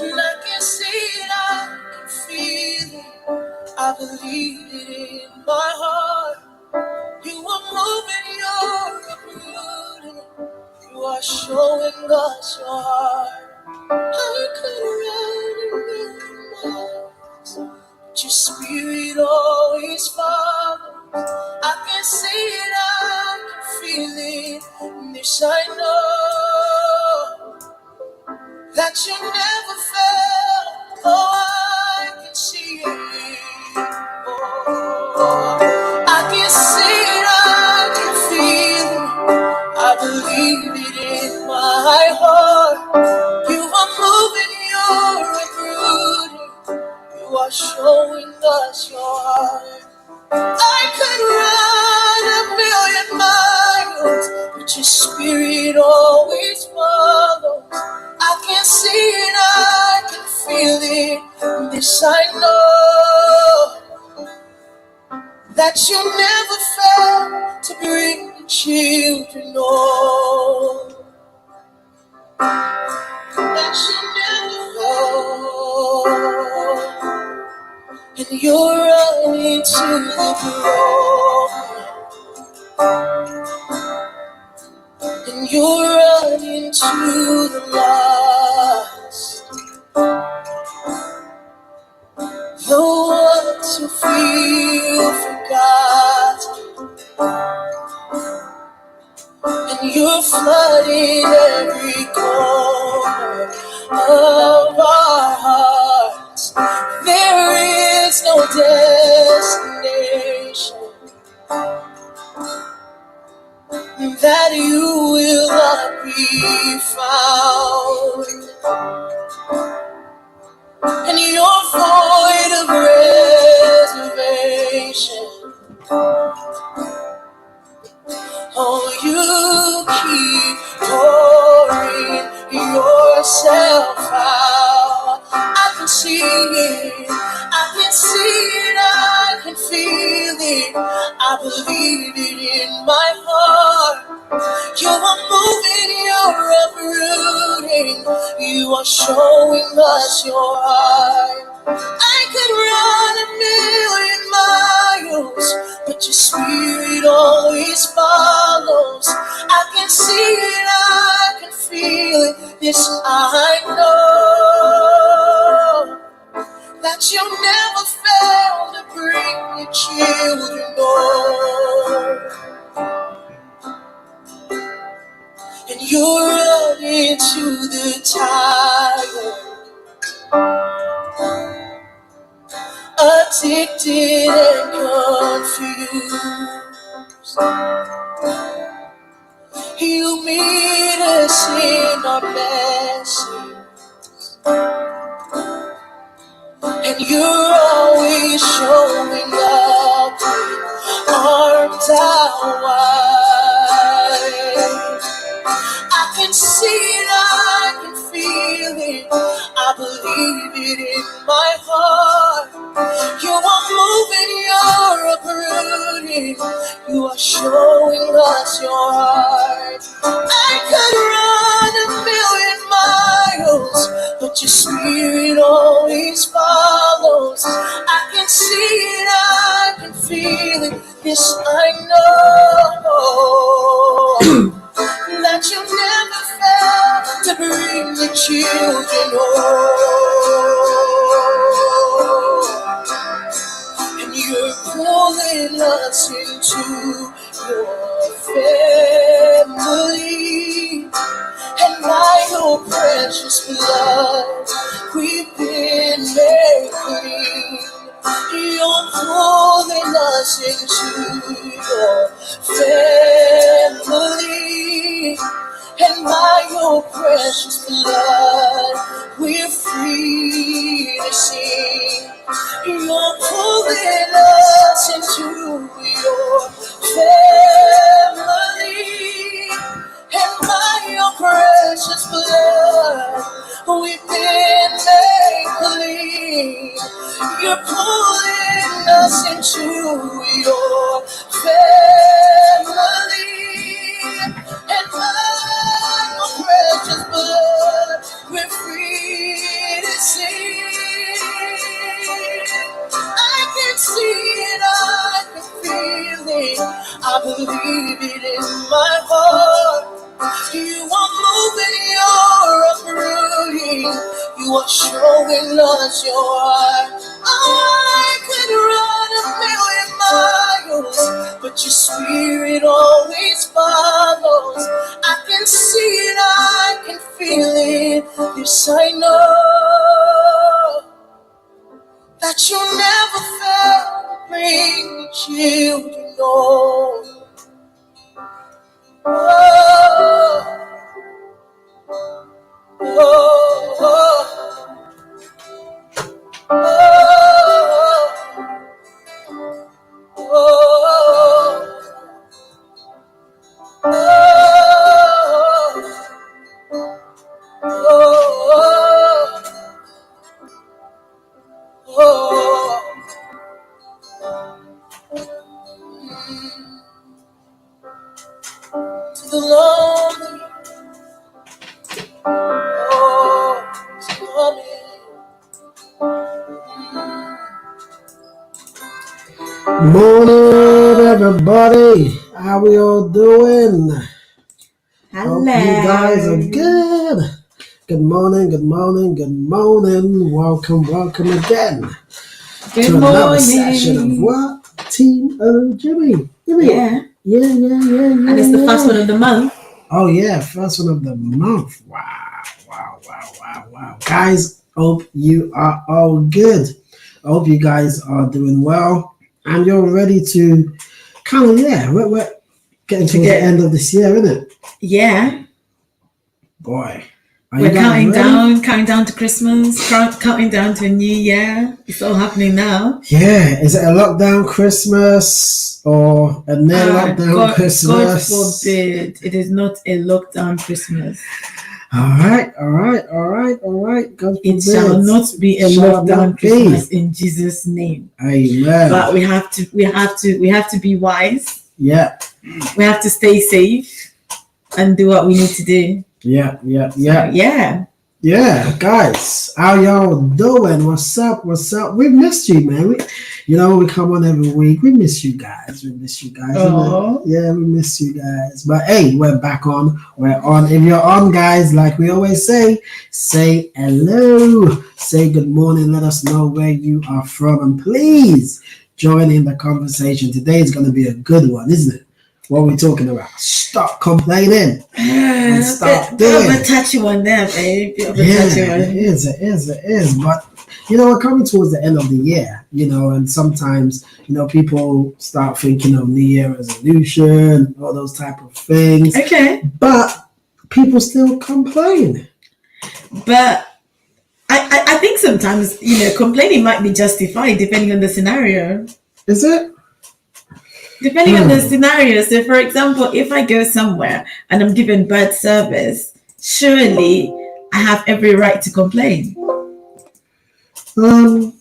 And I can see it, I can feel it. I believe it in my heart. You are moving, you're uprooting. You are showing us your heart. I could run a million miles, but your spirit always follows. I can see it, I can feel it. And this I know, that you never fail. Oh, I can see it. Oh, I can see it, I can feel it. I believe it in my heart. You are moving, you're uprooting. You are showing us your heart. I could run a million miles, but your spirit always follows. I can see it, I can feel it. This I know, that you never fail to bring the children home. That you never fail. And you're running to the broken, and you're running to the lost, the ones who feel forgotten, and you're flooding every corner of our hearts. There is no destination that you will not be found, and you're void of reservation. Oh, you keep pouring yourself out. I can see it, I can see it, I can feel it. I believe it in my heart. You are moving, you're uprooting. You are showing us your heart. I could run a million miles, but your spirit always follows. I can see it, I can feel it. This I know, that you never fail to bring your children home. And you're running to the tired, addicted and confused. You meet us in our messes, and you're always showing up with arms out wide. I can see it, I can feel it. I believe it in my heart. You are moving, you're uprooting. You are showing us your heart. I could run a million miles, but your spirit always follows. I can see it, I can feel it. This I know, that you never fail to bring the children home. And you're pulling us into your family, and by your precious blood we've been made clean. You're pulling us into your family, and by your precious blood we're free to sing. You're pulling us into your family, and by your precious blood You're pulling us into your family. And by your precious blood, we're free to sing. I can see it, I can feel it, I believe it in my heart. You are moving, you're uprooting, you are showing us your heart. I could run 1,000,000 miles, but your spirit always follows. I can see it, I can feel it, this I know, that you never fail, bring the children home. Oh, oh, oh, to the lonely, it's coming. Morning, everybody. How we all doing? Hello. Hope you guys are good. Good morning, good morning, good morning. Welcome again to another session of what? Team Olujimi. Yeah. Yeah. And it's the first one of the month. Oh yeah, first one of the month. Wow. Guys, hope you are all good. I hope you guys are doing well. And you're ready to we're getting to the end of this year, isn't it? Yeah. Boy. We're counting down to Christmas, counting down to a new year. It's all happening now. Yeah. Is it a lockdown Christmas or a near lockdown Christmas? God forbid. It is not a lockdown Christmas. All right. God forbid. It shall not be a lockdown Christmas in Jesus' name. Amen. But we have to be wise. Yeah. We have to stay safe and do what we need to do. Yeah. So, yeah, guys, how y'all doing? What's up? We missed you, man. We come on every week. We miss you guys. Yeah, we miss you guys. But hey, we're back on. We're on. If you're on, guys, like we always say hello. Say good morning. Let us know where you are from. And please join in the conversation. Today is going to be a good one, isn't it? What are we talking about? Stop complaining and stop doing. Bit of a touchy one there, babe. It is. But, we're coming towards the end of the year, and sometimes, people start thinking of New Year resolution, all those type of things. Okay. But people still complain. But I think sometimes, complaining might be justified depending on the scenario. Is it? Depending on the scenario. So, for example, if I go somewhere and I'm given bad service, surely I have every right to complain. Well,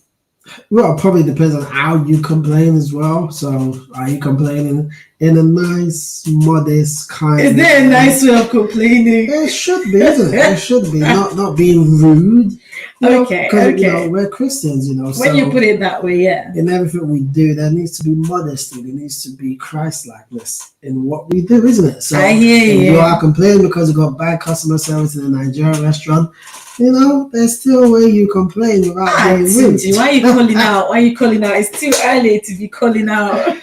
it probably depends on how you complain as well. So, are you complaining in a nice, modest kind of way? Is there a nice way of complaining? It should be, isn't it? It should be. Not being rude. Okay. Because, we're Christians, When so you put it that way, yeah. in everything we do, there needs to be modesty. There needs to be Christ-likeness in what we do, isn't it? So I hear you. If you are complaining because you got bad customer service in a Nigerian restaurant, there's still a way you complain without being rude. Why are you calling out? It's too early to be calling out.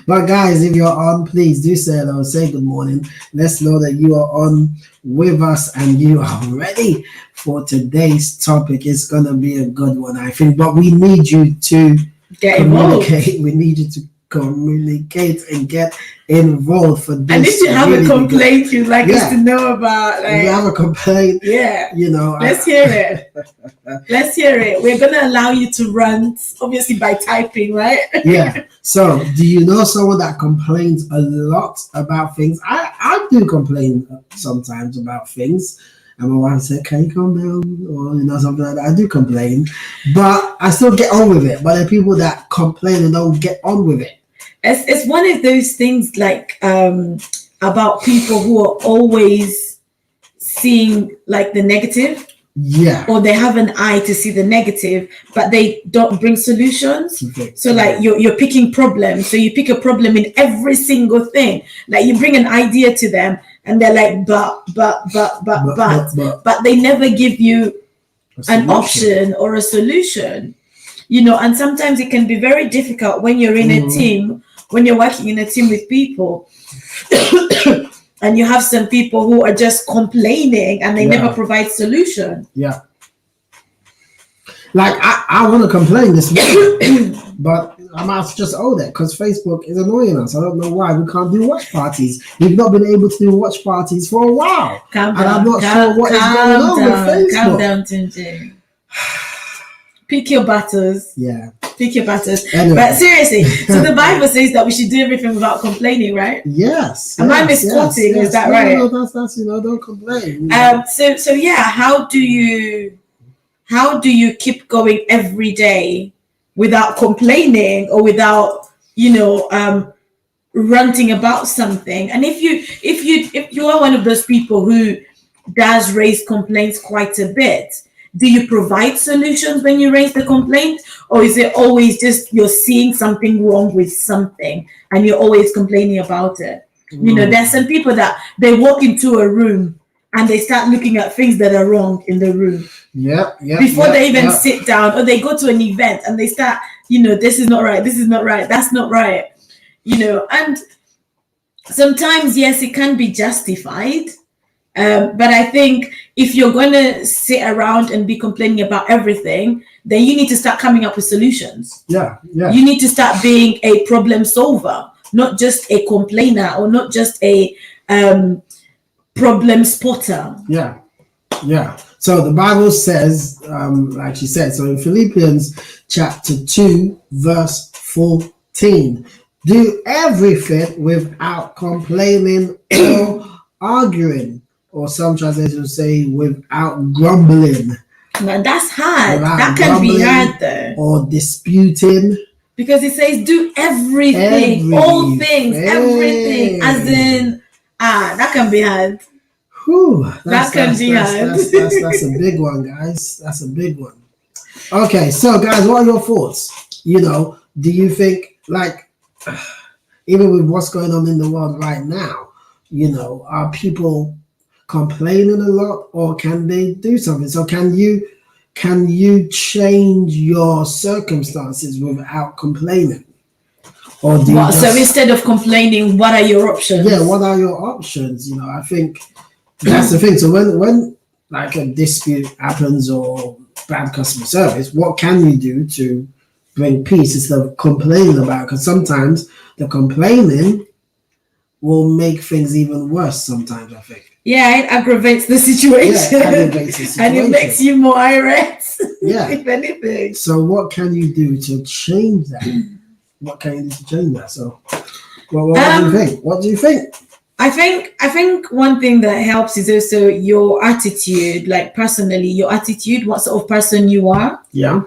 But guys, if you're on, please do say hello, say good morning. Let's know that you are on with us and you are ready for today's topic. It's gonna be a good one, I think. But we need you to communicate. We need you to communicate and get involved for this. And if you have a complaint you'd like us to know about, if you have a complaint, let's hear it. Let's hear it. We're gonna allow you to rant, obviously by typing, right? Yeah. So, do you know someone that complains a lot about things? I do complain sometimes about things. and my wife said, "Can you calm down?" or something like that. I do complain, but I still get on with it. But there are people that complain and don't get on with it. It's one of those things like about people who are always seeing like the negative. Yeah. Or they have an eye to see the negative, but they don't bring solutions. Okay. So like you're picking problems. So you pick a problem in every single thing. Like you bring an idea to them and they're like, but they never give you an option or a solution. And sometimes it can be very difficult when you're in a team, when you're working in a team with people. And you have some people who are just complaining and they never provide solution. Yeah. Like I want to complain this morning, but I must just own it because Facebook is annoying us. I don't know why we can't do watch parties. We've not been able to do watch parties for a while. Calm and down, I'm not sure what is going on with Facebook. Calm down, Tunji. Pick your battles. Yeah. Pick your battles. Anyway. But seriously, so the Bible says that we should do everything without complaining, right? Yes. Am I misquoting? Is that right? No, that's don't complain. So yeah, how do you keep going every day without complaining or without ranting about something? And if you are one of those people who does raise complaints quite a bit, do you provide solutions when you raise the complaint, or is it always just you're seeing something wrong with something and you're always complaining about it? There's some people that they walk into a room and they start looking at things that are wrong in the room. Before they even sit down, or they go to an event and they start, this is not right, this is not right, that's not right. And sometimes, yes, it can be justified. But I think if you're going to sit around and be complaining about everything, then you need to start coming up with solutions. Yeah. You need to start being a problem solver, not just a complainer or not just a problem spotter. Yeah. So the Bible says, like she said, so in Philippians chapter 2, verse 14, do everything without complaining or arguing. Or some translations say without grumbling. Now that's hard. That can be hard though. Or disputing. Because it says do everything, all things, everything. As in, that can be hard. Whew, that can be hard. That's a big one, guys. That's a big one. Okay, so guys, what are your thoughts? Do you think, like, even with what's going on in the world right now, are people complaining a lot, or can they do something? So can you change your circumstances without complaining? Or do you so instead of complaining, what are your options? Yeah, what are your options? I think that's the thing. So when like a dispute happens or bad customer service, what can you do to bring peace instead of complaining about it? Because sometimes the complaining will make things even worse sometimes, I think. Yeah, it aggravates the situation. And it makes you more irate. Yeah. If anything. So what can you do to change that? So what do you think? What do you think? I think one thing that helps is also your attitude, like personally, your attitude, what sort of person you are. Yeah.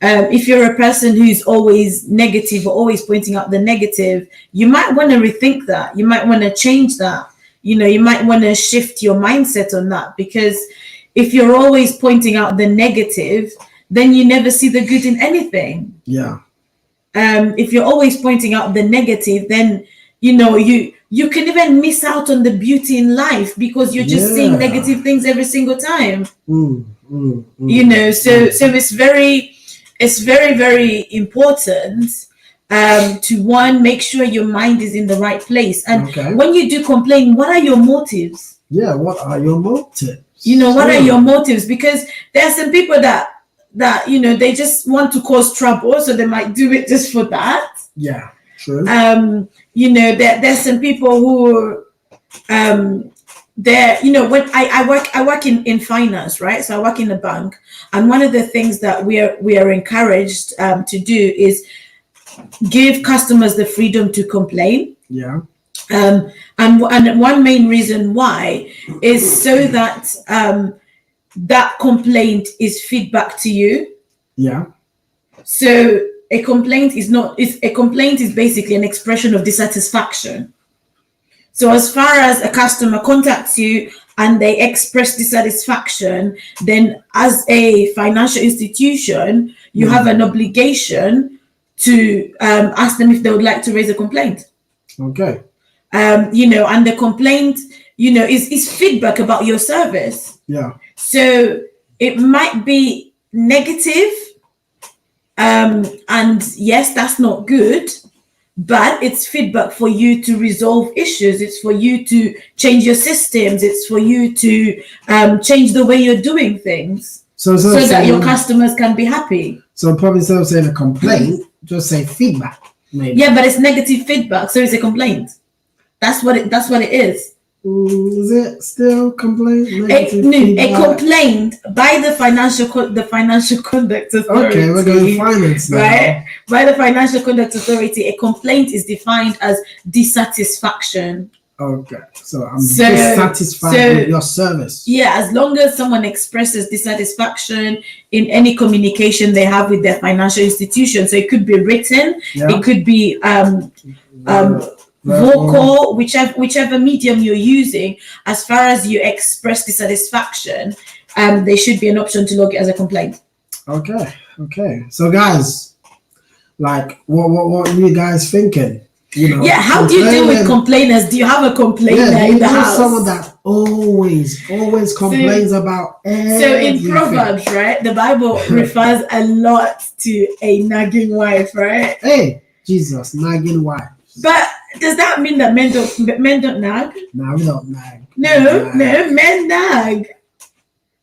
If you're a person who's always negative or always pointing out the negative, you might want to rethink that. You might want to change that. You might want to shift your mindset on that, because if you're always pointing out the negative, then you never see the good in anything. Yeah. If you're always pointing out the negative, then, you can even miss out on the beauty in life because you're just seeing negative things every single time. So it's very, very important to make sure your mind is in the right place. And when you do complain, what are your motives? Yeah, what are your motives? What are your motives? Because there are some people that they just want to cause trouble, so they might do it just for that. Yeah, true. There's some people who when I work in finance, right? So I work in a bank, and one of the things that we are encouraged to do is give customers the freedom to complain. Yeah. And and one main reason why is so that that complaint is feedback to you. Yeah. So a complaint is basically an expression of dissatisfaction. So as far as a customer contacts you and they express dissatisfaction, then as a financial institution, you have an obligation to ask them if they would like to raise a complaint. Okay. And the complaint, is feedback about your service. Yeah. So it might be negative, and yes, that's not good, but it's feedback for you to resolve issues. It's for you to change your systems. It's for you to change the way you're doing things, so that your customers can be happy. So probably instead of saying a complaint, just say feedback. Maybe. Yeah, but it's negative feedback, so it's a complaint. That's what it is. Is it still complaint? A complaint by the financial conduct authority. Okay, we're going finance now. Right? By the financial conduct authority, a complaint is defined as dissatisfaction. Okay, so I'm dissatisfied with your service. Yeah, as long as someone expresses dissatisfaction in any communication they have with their financial institution, so it could be written, it could be vocal, whichever medium you're using, as far as you express dissatisfaction, there should be an option to log it as a complaint. Okay. So guys, like, what are you guys thinking? How do you deal with complainers? Do you have a complainer in the house? Someone that always complains about everything. So in Proverbs, right, the Bible refers a lot to a nagging wife, right? Hey, Jesus, nagging wife. But does that mean that men don't nag? No, we don't nag. No, men nag.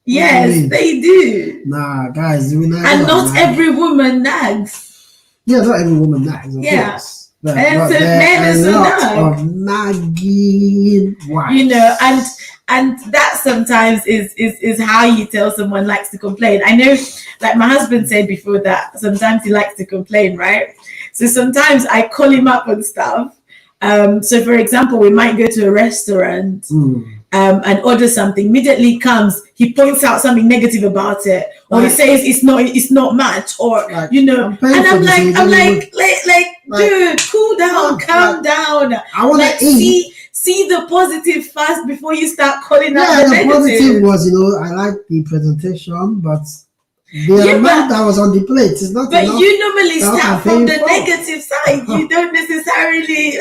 Yes, they do. Nah, guys, do we nag? And not every woman nags. Yeah, not every woman nags, of course. But men is a lot of nagging wives. And that sometimes is how you tell someone likes to complain. I know, like my husband said before, that sometimes he likes to complain, right? So sometimes I call him up on stuff. So for example, we might go to a restaurant and order something. Immediately comes, he points out something negative about it, or he says it's not much, or like, and I'm like, dude, cool down, calm down. I want to eat. See the positive first before you start calling out the negative. The positive was, I like the presentation, but the amount that was on the plate is not enough. But you normally start from the negative side. You don't necessarily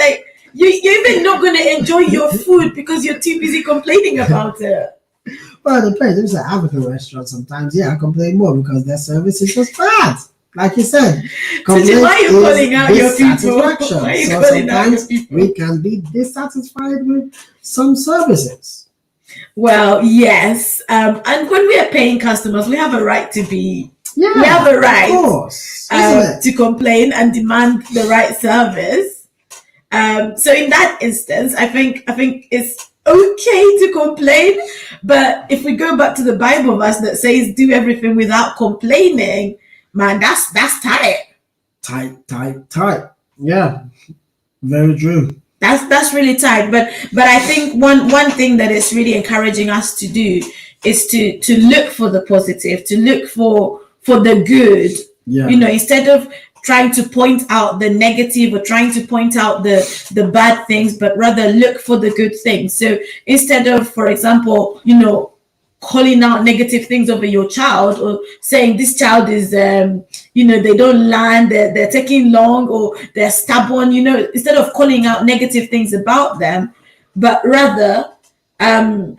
you're even not going to enjoy your food because you're too busy complaining about it. Well, it depends. If it's an African restaurant, sometimes I complain more because their service is just bad. Like you said, so why are you calling out your people? Why are you calling out your people? We can be dissatisfied with some services. Well, yes, and when we are paying customers, we have a right to be. Yeah, we have a right, of course, to complain and demand the right service. So in that instance, I think it's okay to complain, but if we go back to the Bible verse that says do everything without complaining, man, that's tight. Tight. Yeah, very true. That's really tight. But I think one thing that is really encouraging us to do is to look for the positive, to look for the good. Yeah. Instead of trying to point out the negative or trying to point out the bad things, but rather look for the good things. So instead of, for example, calling out negative things over your child, or saying this child is they don't learn, they're taking long, or they're stubborn, instead of calling out negative things about them, but rather call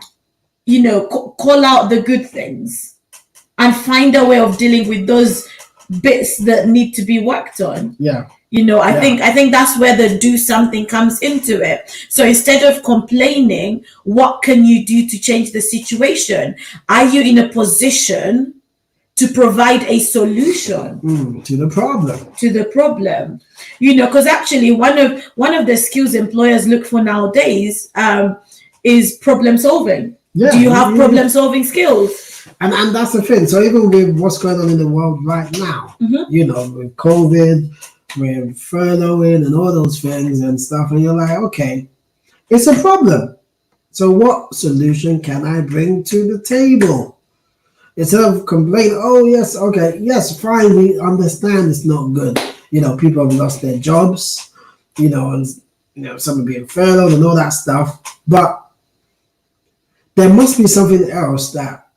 out the good things and find a way of dealing with those bits that need to be worked on. I think that's where the do something comes into it. So instead of complaining, what can you do to change the situation? Are you in a position to provide a solution to the problem? Because actually one of the skills employers look for nowadays is problem solving. Do you have problem solving skills? And that's the thing. So even with what's going on in the world right now, with COVID, with furloughing and all those things and stuff, and you're like, okay, It's a problem. So what solution can I bring to the table? Instead of complaining, oh yes, okay, yes, fine, we understand it's not good. People have lost their jobs, and some are being furloughed and all that stuff. But there must be something else that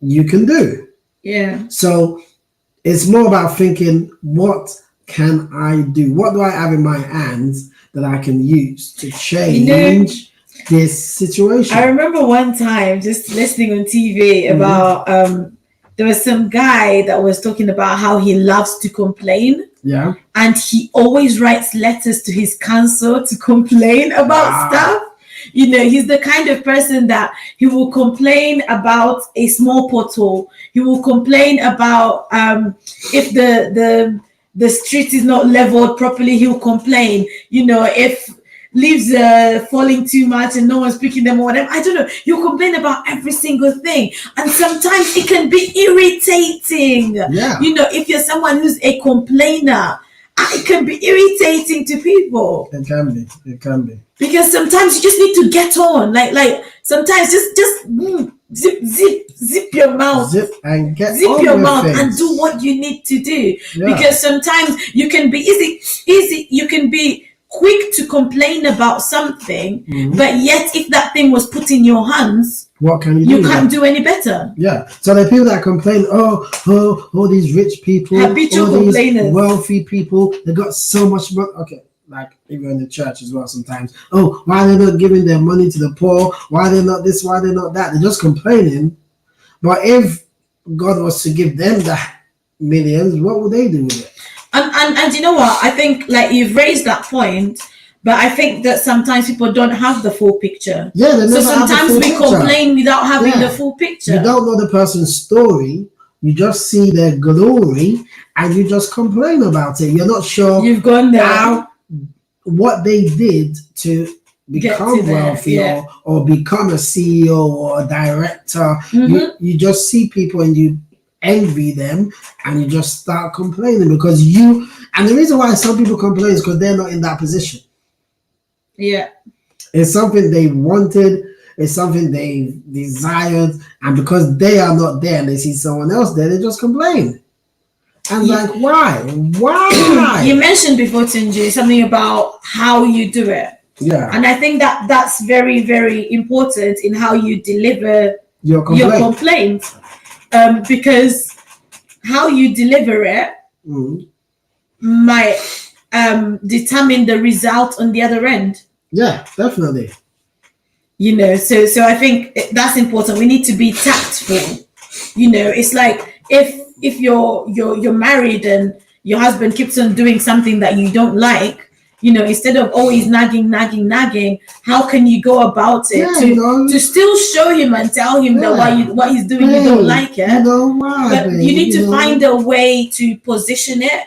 you can do. Yeah. So it's more about thinking, what can I do? What do I have in my hands that I can use to change this situation? I remember one time just listening on TV about there was some guy that was talking about how he loves to complain. Yeah. And he always writes letters to his council to complain about stuff. He's the kind of person that he will complain about a small pothole. He will complain about if the street is not leveled properly. He'll complain. If leaves are falling too much and no one's picking them or whatever. I don't know. He'll complain about every single thing. And sometimes it can be irritating. Yeah. If you're someone who's a complainer, it can be irritating to people. It can be. Because sometimes you just need to get on. Like sometimes just zip your mouth. Zip and get zip on your with mouth things. and do what you need to do. Yeah. Because sometimes you can be easy. You can be quick to complain about something, but yet if that thing was put in your hands, what can you do? You can't do any better. Yeah. So the people that complain, all these rich people, habitual all these complainers, wealthy people, they got so much money. Okay, like even in the church as well sometimes. Oh, why are they not giving their money to the poor? Why are they not this? Why are they not that? They're just complaining. But if God was to give them that millions, what would they do with it? And you know what? I think like you've raised that point, but I think that sometimes people don't have the full picture. Yeah, they never so sometimes have the full we picture. complain without having the full picture. You don't know the person's story. You just see their glory and you just complain about it. You're not sure you've gone there. What they did to become wealthy or become a CEO or a director. You just see people and you envy them and you just start complaining because and the reason why some people complain is because they're not in that position. Yeah. It's something they wanted, it's something they desired, and because they are not there and they see someone else there, they just complain. And like, why? You mentioned before, Tunji, something about how you do it. Yeah. And I think that's very, very important in how you deliver your complaint. Because how you deliver it might determine the result on the other end. Yeah, definitely. So I think that's important. We need to be tactful. It's like if you're married and your husband keeps on doing something that you don't like, instead of always nagging, how can you go about it to still show him and tell him that what he's doing you don't like it? But you need to find a way to position it,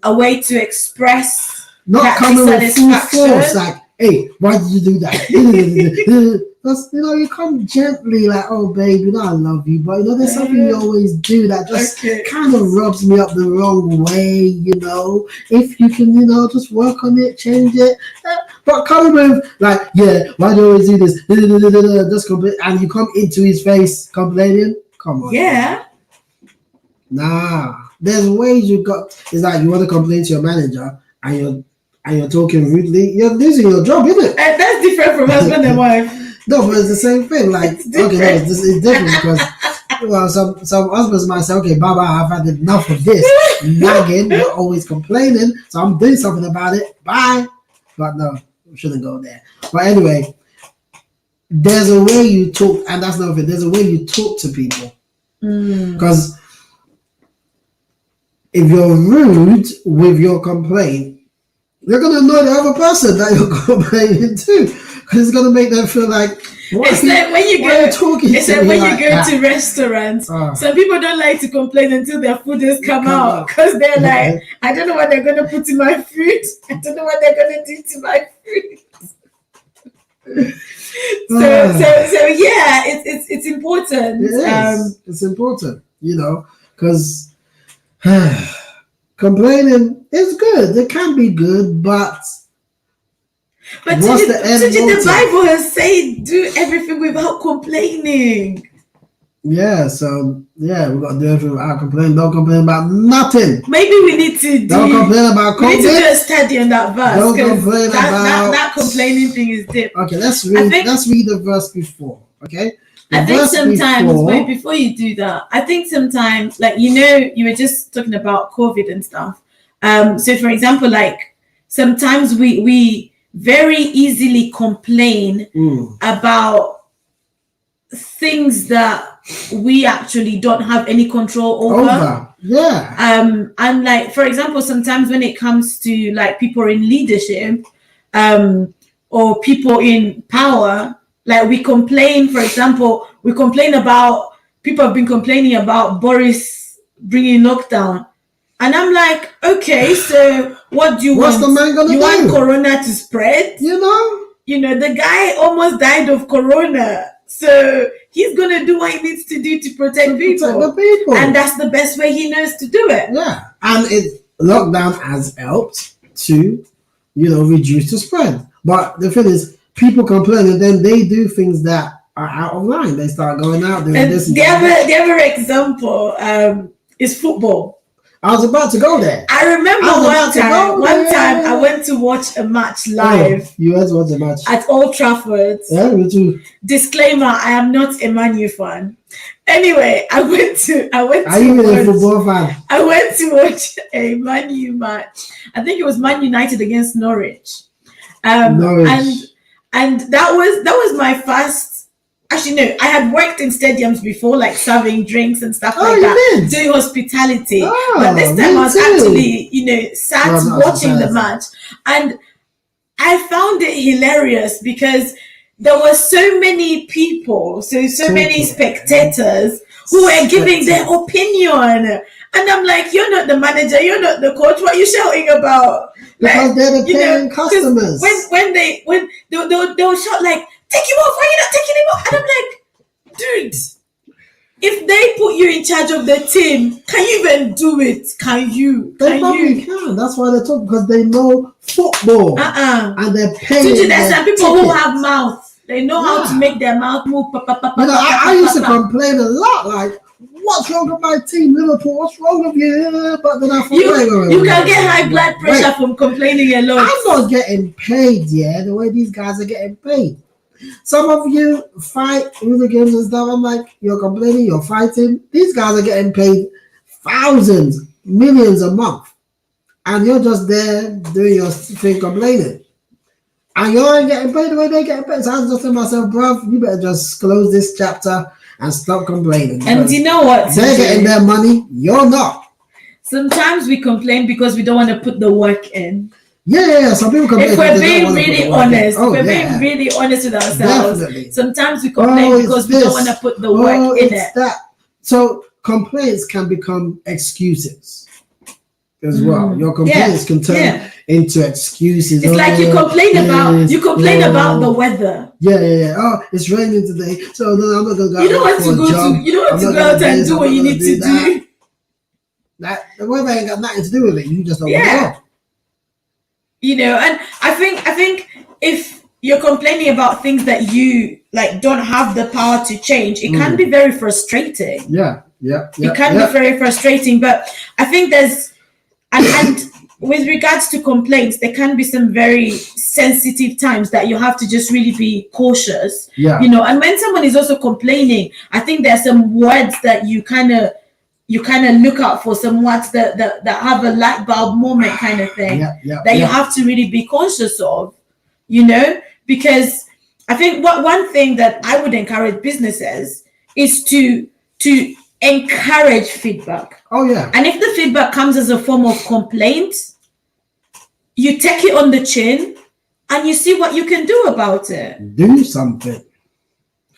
a way to express not coming with full force, like, hey, why did you do that? You come gently, like, oh babe, I love you, but there's something you always do that just kind of rubs me up the wrong way. If you can, just work on it, change it. But coming with like, why do you always do this? Just complain, and you come into his face complaining. Come on. Yeah. Nah, there's ways you got. It's like you want to complain to your manager, and you're talking rudely. You're losing your job, isn't it? And that's different from husband and wife. No, but it's the same thing. Like, it's different because some husbands might say, okay, Baba, I've had enough of this nagging. You're always complaining, so I'm doing something about it. Bye. But no, we shouldn't go there. But anyway, there's a way you talk, and that's not it. There's a way you talk to people. Because if you're rude with your complaint, you're going to annoy the other person that you're complaining to. Because it's going to make them feel like, it's like when you go to restaurants, some people don't like to complain until their food has come out. Because they're like, I don't know what they're going to put in my food. I don't know what they're going to do to my food. So yeah, it's important. It is. It's important, because complaining is good. It can be good, but But What's the end the motive? Bible has said do everything without complaining. Yeah, so yeah, we got to do everything without complaining. Don't complain about nothing. Maybe we need to Don't complain about we need to do a COVID. study on that verse. Don't 'Cause complain that complaining thing is deep. Okay, let's read the verse before. Okay, I think sometimes, wait, before you do that, I think sometimes, like, you were just talking about COVID and stuff. So for example, like sometimes we very easily complain about things that we actually don't have any control over. Yeah. And like, for example, sometimes when it comes to like people in leadership, or people in power, like we complain, for example, people have been complaining about Boris bringing lockdown. And I'm like, okay, so what do you What's want? the man gonna you do? want Corona to spread? You know, The guy almost died of Corona. So he's going to do what he needs to do to protect people. the people. And that's the best way he knows to do it. Yeah. And lockdown has helped to, reduce the spread. But the thing is, people complain and then they do things that are out of line. They start going out doing this. The other example is football. I was about to go there. I remember one time I went to watch a match live. Oh, you went to watch a match at Old Trafford. Yeah, me too. Disclaimer: I am not a Man U fan. Anyway, I went to. Are you a football fan? I went to watch a Man U match. I think it was Man United against Norwich. Norwich. And that was my first. Actually, no, I had worked in stadiums before, like serving drinks and stuff like that, doing hospitality. But this time I was actually, sat watching the match. And I found it hilarious because there were so many people, so many spectators who were giving their opinion. And I'm like, you're not the manager, you're not the coach. What are you shouting about? Because they're the paying customers. When they'll shout like, take him off, why are you not taking him off? And I'm like, dude, if they put you in charge of the team, can you even do it? Can you? They probably can. That's why they talk, because they know football. And they're paying. There's some people who have mouth. They know how to make their mouth move. I used to complain a lot, like, what's wrong with my team, Liverpool? What's wrong with you? But then I thought, you can get high blood pressure from complaining a lot. I'm not getting paid, the way these guys are getting paid. Some of you fight hooligans and stuff. I'm like, you're complaining, you're fighting. These guys are getting paid thousands, millions a month. And you're just there doing your thing complaining. And you ain't getting paid the way they get paid. So I was just telling myself, bruv, you better just close this chapter and stop complaining. And you know what? They're getting their money, you're not. Sometimes we complain because we don't want to put the work in. Yeah. Some people complain. If we're being really honest, being really honest with ourselves, definitely. Sometimes we complain because we don't want to put the work in it. So complaints can become excuses as well. Your complaints can turn into excuses. It's like you complain about the weather. Yeah. Oh, it's raining today, so no, I'm not gonna go. You don't want to go out and do what you need to do. That the weather ain't got nothing to do with it. You just don't want to go. And I think if you're complaining about things that you like don't have the power to change, it can be very frustrating. Yeah. It can be very frustrating, but I think there's and with regards to complaints, there can be some very sensitive times that you have to just really be cautious. Yeah. And when someone is also complaining, I think there's some words that you kind of look out for, some words that have a light bulb moment kind of thing that you have to really be conscious of, because I think one thing that I would encourage businesses is to encourage feedback. Oh yeah. And if the feedback comes as a form of complaint, you take it on the chin and you see what you can do about it. Do something.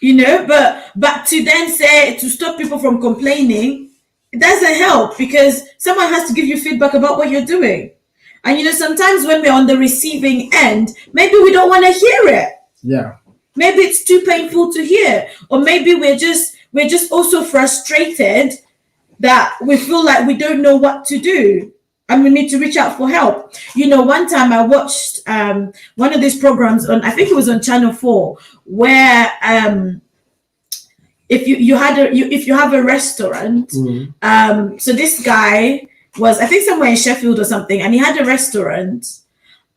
But to then say to stop people from complaining, it doesn't help, because someone has to give you feedback about what you're doing. And sometimes when we're on the receiving end, maybe we don't want to hear it. Yeah. Maybe it's too painful to hear. Or maybe we're just also frustrated that we feel like we don't know what to do. and we need to reach out for help. You know, one time I watched one of these programs on, I think it was on Channel 4, where if you have a restaurant, so this guy was, I think, somewhere in Sheffield or something, and he had a restaurant,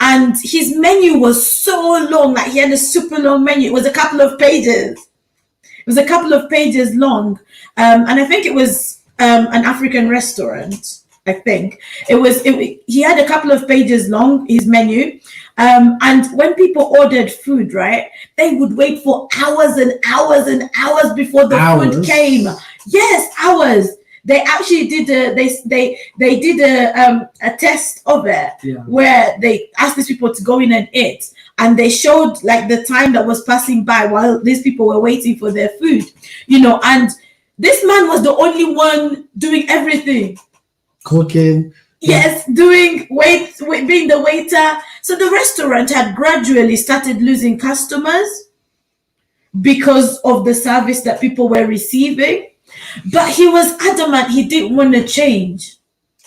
and his menu was so long, like he had a super long menu. It was a couple of pages. It was a couple of pages long, and I think it was an African restaurant. I think he had a couple of pages long, his menu. And when people ordered food, right, they would wait for hours and hours and hours before the food came. Yes, hours. They actually did a test of it, where they asked these people to go in and eat, and they showed like the time that was passing by while these people were waiting for their food, you know, and this man was the only one doing everything. Cooking. Yes, being the waiter. So the restaurant had gradually started losing customers because of the service that people were receiving. But he was adamant he didn't want to change.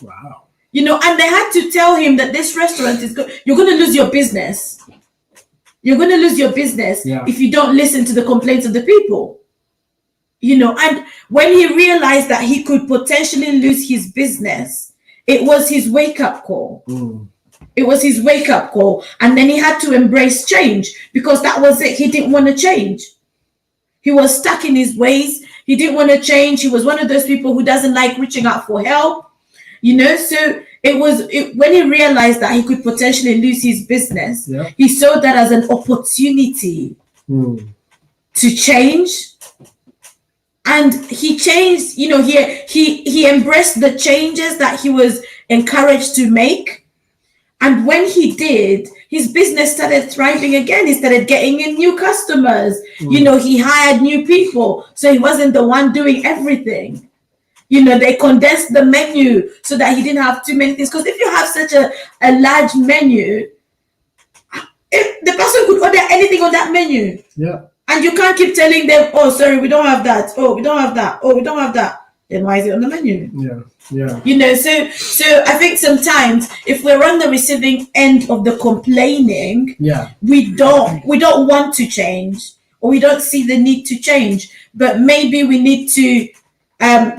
Wow. You know, and they had to tell him that this restaurant you're going to lose your business. You're going to lose your business if you don't listen to the complaints of the people. You know, and when he realized that he could potentially lose his business, it was his wake-up call. It was his wake-up call. And then he had to embrace change, because that was it. He didn't want to change. He was stuck in his ways. He didn't want to change. He was one of those people who doesn't like reaching out for help. You know, so when he realized that he could potentially lose his business, he saw that as an opportunity to change. And he changed, you know, he embraced the changes that he was encouraged to make. And when he did, his business started thriving again. He started getting in new customers. You know, he hired new people. So he wasn't the one doing everything. You know, they condensed the menu so that he didn't have too many things. Because if you have such a large menu, if the person could order anything on that menu. Yeah. And you can't keep telling them, oh, sorry, we don't have that. Oh, we don't have that. Oh, we don't have that. Then why is it on the menu? Yeah. You know, so I think sometimes if we're on the receiving end of the complaining, we don't want to change, or we don't see the need to change. But maybe we need to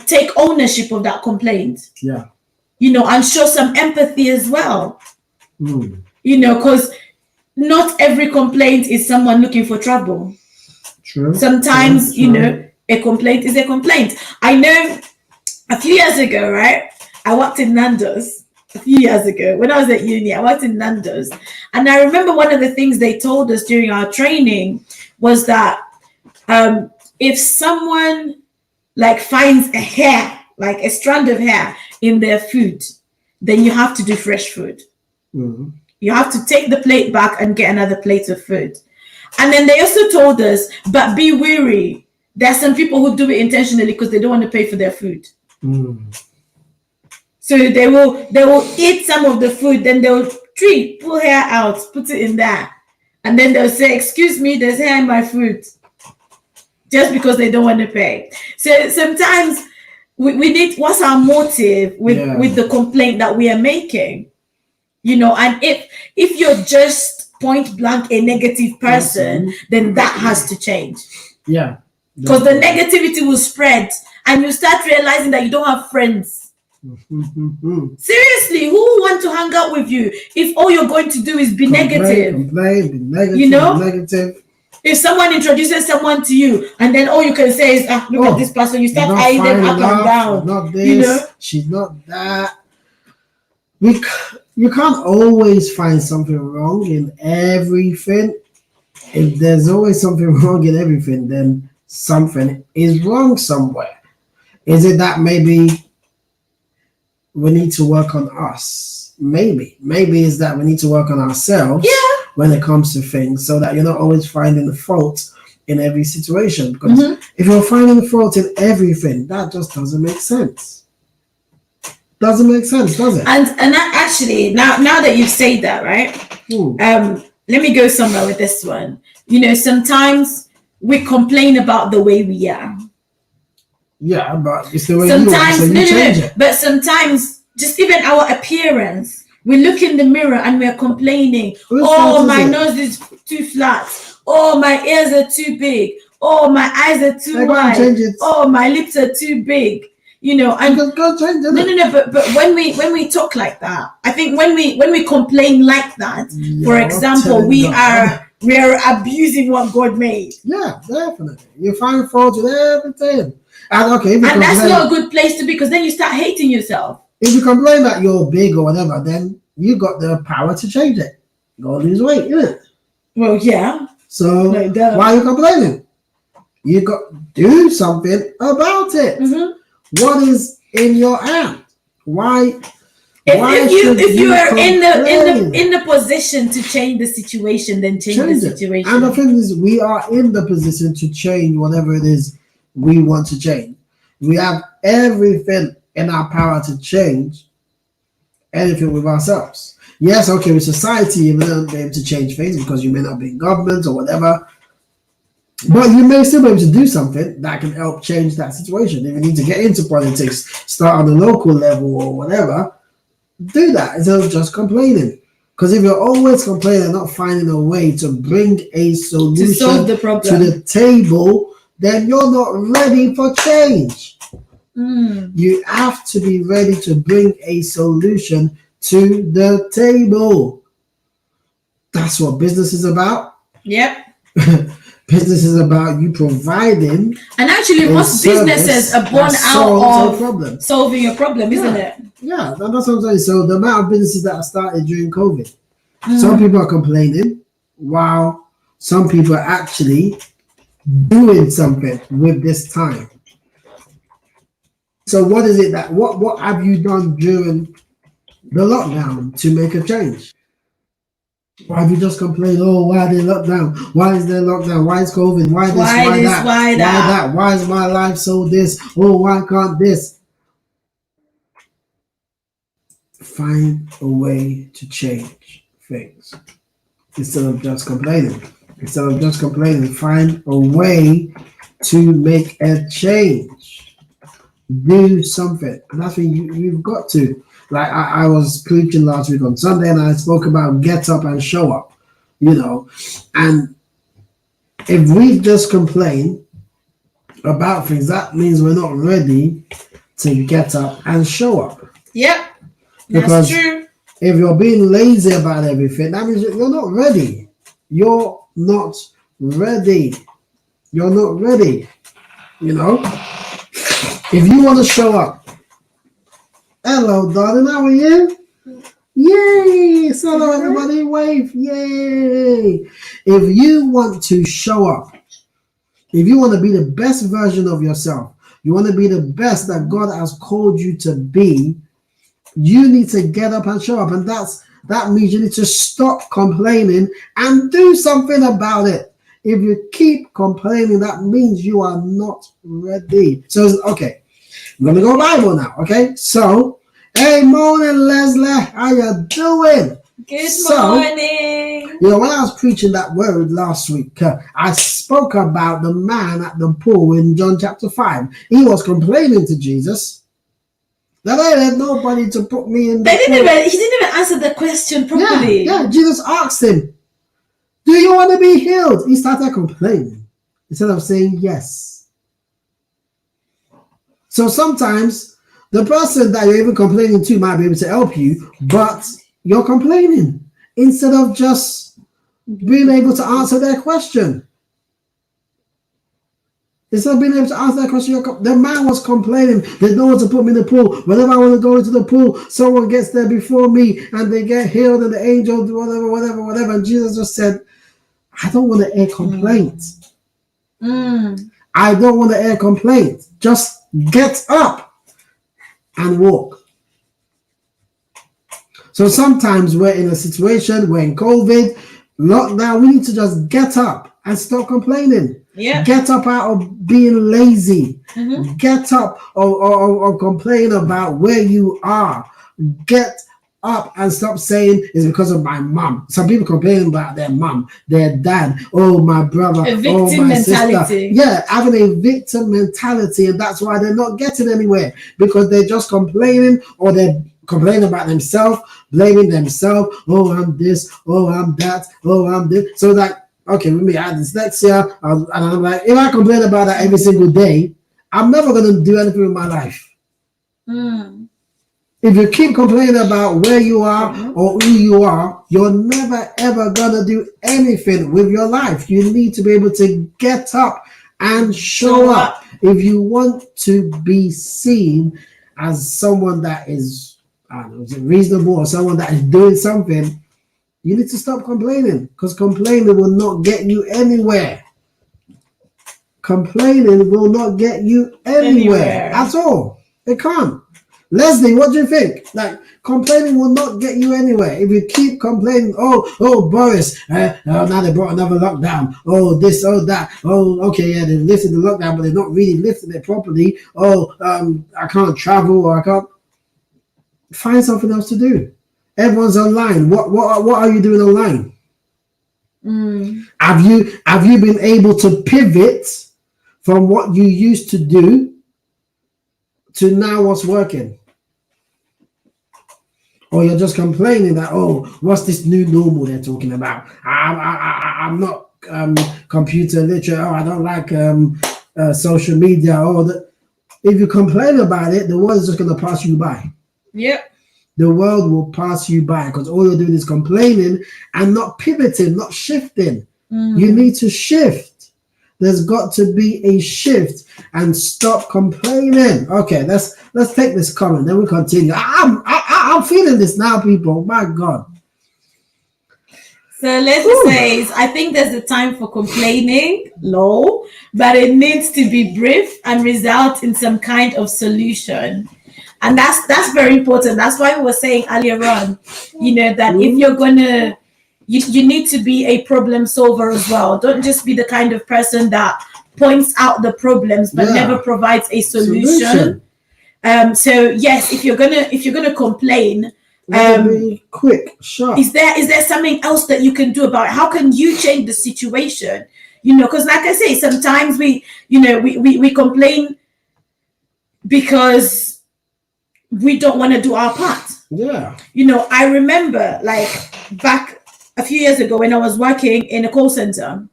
take ownership of that complaint. Yeah. You know, and show some empathy as well. You know, because not every complaint is someone looking for trouble. True. Sometimes, you know, a complaint is a complaint. I know a few years ago, right? I worked in Nando's a few years ago. When I was at uni, I worked in Nando's. And I remember one of the things they told us during our training was that if someone like finds a hair, like a strand of hair in their food, then you have to do fresh food. You have to take the plate back and get another plate of food. And then they also told us, but be wary. There are some people who do it intentionally because they don't want to pay for their food. So they will eat some of the food, then they'll pull hair out, put it in there. And then they'll say, excuse me, there's hair in my food. Just because they don't want to pay. So sometimes we need, what's our motive with the complaint that we are making? You know, and if you're just point blank a negative person, then that has to change. Yeah. Because the negativity will spread and you start realizing that you don't have friends. Seriously, who want to hang out with you if all you're going to do is be negative? Be negative, you know? Negative. If someone introduces someone to you and then all you can say is, look at this person, you start eyeing them up and down. Not this, you know? She's not that. You can't always find something wrong in everything. If there's always something wrong in everything, then something is wrong somewhere. Is it that maybe we need to work on us? Maybe it's that we need to work on ourselves when it comes to things, so that you're not always finding the fault in every situation. Because if you're finding the fault in everything, that just doesn't make sense. Doesn't make sense, does it? And that actually, now that you've said that, right? Let me go somewhere with this one. You know, sometimes we complain about the way we are. Yeah, but it's the way sometimes, you are, so you change it. But sometimes, just even our appearance. We look in the mirror and we're complaining. Whose Oh, fault is my it? nose is too flat. Oh, my ears are too big. Oh, my eyes are too Like, go and wide. change it. Oh, my lips are too big. You know, and Because God changed it. no. But when we talk like that, I think when we complain like that, for Yeah, example, telling we God. are abusing what God made, Yeah, definitely. You find fault with everything. And okay, if you and that's complain, not a good place to be, because then you start hating yourself. if you complain that you're big or whatever, then you got the power to change it. Go lose weight, innit? Well, yeah. So Like that. why are you complaining? You got do something about it. Mhm. What is in your hand? Why If you are complain? in the position to change the situation, then change the Change it. situation. And the thing is, we are in the position to change whatever it is we want to change. We have everything in our power to change anything with ourselves. Yes, okay, with society, you may not be able to change things because you may not be in government or whatever. But you may still be able to do something that can help change that situation. If you need to get into politics, start on a local level or whatever, do that instead of just complaining. Because if you're always complaining, not finding a way to bring a To solution solve the to problem. the table, then you're not ready for change. You have to be ready to bring a solution to the table. That's what business is about. Yep. Business is about you providing, And actually, a most businesses service are born that solves out a of problem. solving a problem, isn't it? Yeah, that's what I'm saying. So the amount of businesses that started during COVID, some people are complaining, while some people are actually doing something with this time. So what is it that what have you done during the lockdown to make a change? Why have you just complained? Oh, why are they locked down? Why is there lockdown? Why is COVID? Why this? Why that? Why that? Why is my life so this? Oh, why can't this? Find a way to change things instead of just complaining. Instead of just complaining, find a way to make a change. Do something. And that's what you've got to. Like I was preaching last week on Sunday and I spoke about get up and show up, And if we just complain about things, that means we're not ready to get up and show up. Yep. Because that's true. if you're being lazy about everything, that means you're not ready. You're not ready. You're not ready. If you want to show up, hello, darling, how are you? Yay! So hello, everybody, wave, yay! If you want to show up, if you want to be the best version of yourself, you want to be the best that God has called you to be, you need to get up and show up. And that means you need to stop complaining and do something about it. If you keep complaining, that means you are not ready. So, okay, I'm going to go Bible now, okay? So, hey, morning, Leslie. How you doing? Good morning. When I was preaching that word last week, I spoke about the man at the pool in John chapter 5. He was complaining to Jesus that I had nobody to put me in the pool. He didn't even answer the question properly. Yeah, Jesus asked him, do you want to be healed? He started complaining instead of saying yes. So sometimes the person that you're even complaining to might be able to help you, but you're complaining instead of just being able to answer their question. Instead of being able to answer that question, the man was complaining. There's no one to put me in the pool. Whenever I want to go into the pool, someone gets there before me and they get healed and the angel do whatever. And Jesus just said, I don't want to hear complaints. I don't want to hear complaints. Just get up and walk. So sometimes we're in a situation, we're in COVID, lockdown, we need to just get up and stop complaining. Yeah. Get up out of being lazy. Get up or complain about where you are. Get up and stop saying it's because of my mom. Some people complain about their mom, their dad, oh my brother, a victim oh my mentality. sister. Yeah, having a victim mentality, and that's why they're not getting anywhere, because they're just complaining or they're complaining about themselves, blaming themselves. Oh, I'm this. Oh, I'm that. Oh, I'm this. So like, okay, with me, I had dyslexia, and I'm like, if I complain about that every single day, I'm never gonna do anything with my life. If you keep complaining about where you are or who you are, you're never ever gonna do anything with your life. You need to be able to get up and show up. If you want to be seen as someone that is, I don't know, is it reasonable or someone that is doing something, you need to stop complaining, because complaining will not get you anywhere. Complaining will not get you anywhere at all. It can't. Leslie, what do you think? Like, complaining will not get you anywhere. If you keep complaining, oh, Boris, now they brought another lockdown. Oh, this, oh, that. Oh, okay, yeah, they lifted the lockdown, but they're not really lifting it properly. Oh, I can't travel, or I can't. Find something else to do. Everyone's online. What are you doing online? Have you been able to pivot from what you used to do to now what's working? Or you're just complaining that, oh, what's this new normal they're talking about? I'm not computer literate. Oh, I don't like social media. If you complain about it, the world is just going to pass you by. Yep. The world will pass you by, because all you're doing is complaining and not pivoting, not shifting. You need to shift. There's got to be a shift, and stop complaining. Okay, let's take this comment, then we continue. I'm feeling this now, people. My God. So Leslie says, I think there's a time for complaining, low, but it needs to be brief and result in some kind of solution. And that's very important. That's why we were saying earlier on, that if you're gonna, you need to be a problem solver as well. Don't just be the kind of person that points out the problems but never provides a solution. So yes, if you're gonna complain, be quick, sharp. Is there something else that you can do about it? How can you change the situation? Because like I say, sometimes we complain because we don't want to do our part. Yeah. I remember like back a few years ago when I was working in a call center.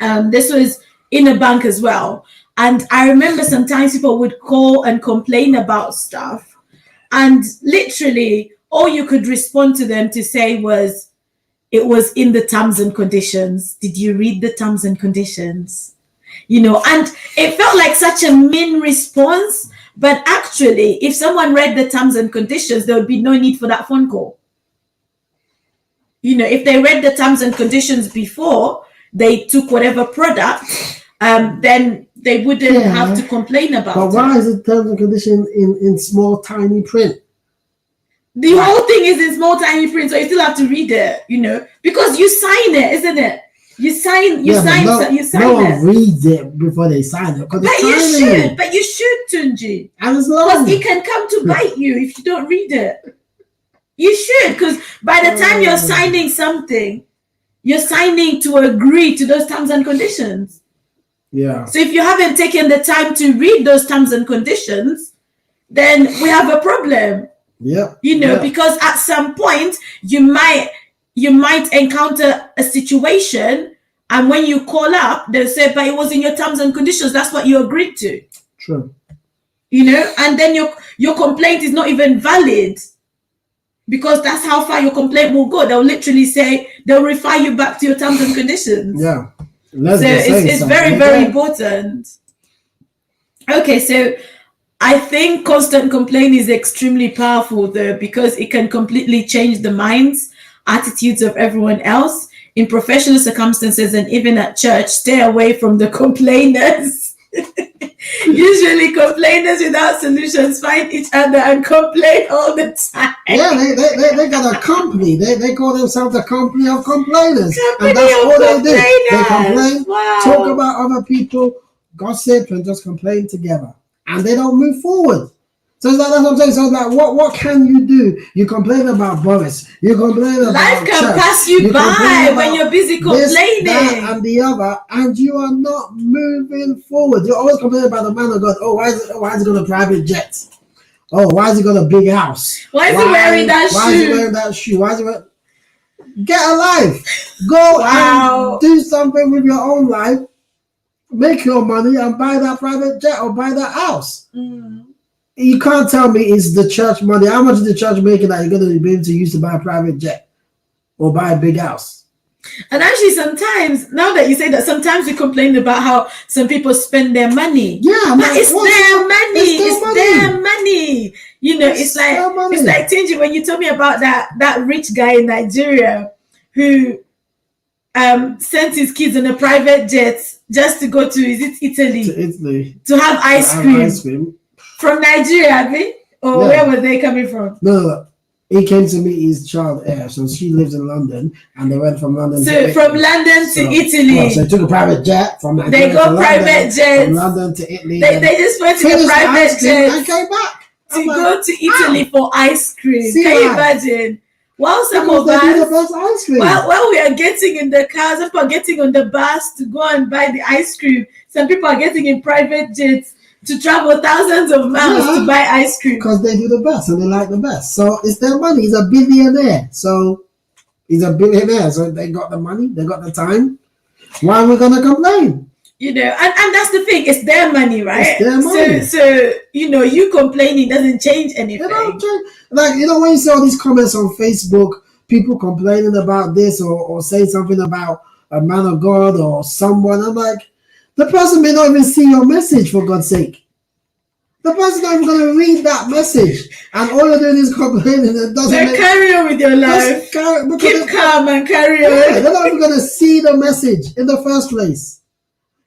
This was in a bank as well. And I remember sometimes people would call and complain about stuff. And literally all you could respond to them to say was, it was in the terms and conditions. Did you read the terms and conditions? And it felt like such a mean response. But actually, if someone read the terms and conditions, there would be no need for that phone call. If they read the terms and conditions before they took whatever product, then they wouldn't have to complain about it. But why is it terms and conditions in small, tiny print? The whole thing is in small, tiny print, so you still have to read it, because you sign it, isn't it? You sign no one reads it before they sign it. But you should, Tunji. Because it can come to bite you if you don't read it. You should, because by the time you're signing something, you're signing to agree to those terms and conditions. Yeah. So if you haven't taken the time to read those terms and conditions, then we have a problem. Yeah. Because at some point you might encounter a situation, and when you call up, they'll say, but it was in your terms and conditions. That's what you agreed to. True. And then your complaint is not even valid, because that's how far your complaint will go. They'll literally say, they'll refer you back to your terms and conditions. Yeah. So it's very, very important. Okay, so I think constant complaint is extremely powerful though, because it can completely change the minds, attitudes of everyone else. In professional circumstances and even at church, stay away from the complainers. Usually complainers without solutions find each other and complain all the time. Yeah, they got a company. They call themselves the company of complainers. And that's all they do. They complain, talk about other people, gossip, and just complain together. And they don't move forward. So that's what I'm saying. So what can you do? You complain about Boris. You complain about life can church. pass you by when you're busy complaining. This, that, and the other, and you are not moving forward. You're always complaining about the man of God. Oh, why is it on a private jet? Oh, why has he got a big house? Why is he wearing that Why is he shoe? wearing that shoe? Why is he wearing... Get a life. Go Wow. and do something with your own life. Make your money and buy that private jet or buy that house. You can't tell me it's the church money. How much is the church making that you're going to be able to use to buy a private jet or buy a big house? And actually, sometimes, now that you say that, sometimes we complain about how some people spend their money. Yeah, but it's their money. It's their money. You know, it's like Tingy, when you told me about that rich guy in Nigeria who sent his kids on a private jet just to go to, is it Italy? To Italy. To have ice cream. From Nigeria, I think? Or where were they coming from? No. He came to meet his child heir, so she lives in London, and they went from London to Italy. From London to Italy. Well, so they took a private jet from Nigeria. They got private jets. From London to Italy. They just went to the private jet and came back. To go to Italy for ice cream. Can you imagine? While some of us, while we are getting in the cars, some people are getting on the bus to go and buy the ice cream. Some people are getting in private jets to travel thousands of miles to buy ice cream. Because they do the best and they like the best. So it's their money. He's a billionaire. So he's a billionaire. So they got the money. They got the time. Why are we going to complain? You know, and that's the thing. It's their money, right? It's their money. So you know, you complaining doesn't change anything. Like, you know, when you see all these comments on Facebook, people complaining about this or saying something about a man of God or someone, I'm like, the person may not even see your message, for God's sake. The person's not even going to read that message. And all you're doing is complaining. And carry on with your life. Keep calm and carry on. They're not even going to see the message in the first place.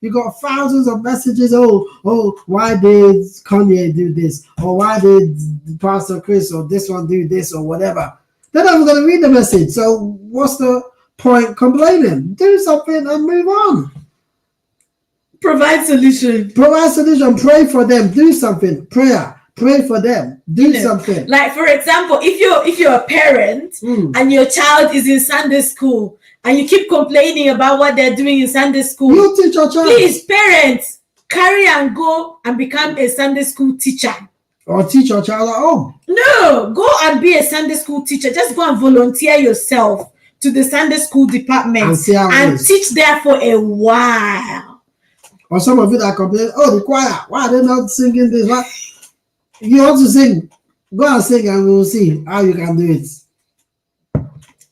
You got thousands of messages. Oh, why did Kanye do this? Or why did Pastor Chris or this one do this or whatever? They're not even going to read the message. So what's the point complaining? Do something and move on. Provide solution. Pray for them. Do something. Prayer. Pray for them. Do something. Like, for example, if you're a parent and your child is in Sunday school and you keep complaining about what they're doing in Sunday school, you teach your child. Please, parents, carry and go and become a Sunday school teacher. Or teach your child at home. No, go and be a Sunday school teacher. Just go and volunteer yourself to the Sunday school department and teach there for a while. Or some of you that complain, the choir, why are they not singing this? Why? You want to sing? Go and sing and we'll see how you can do it.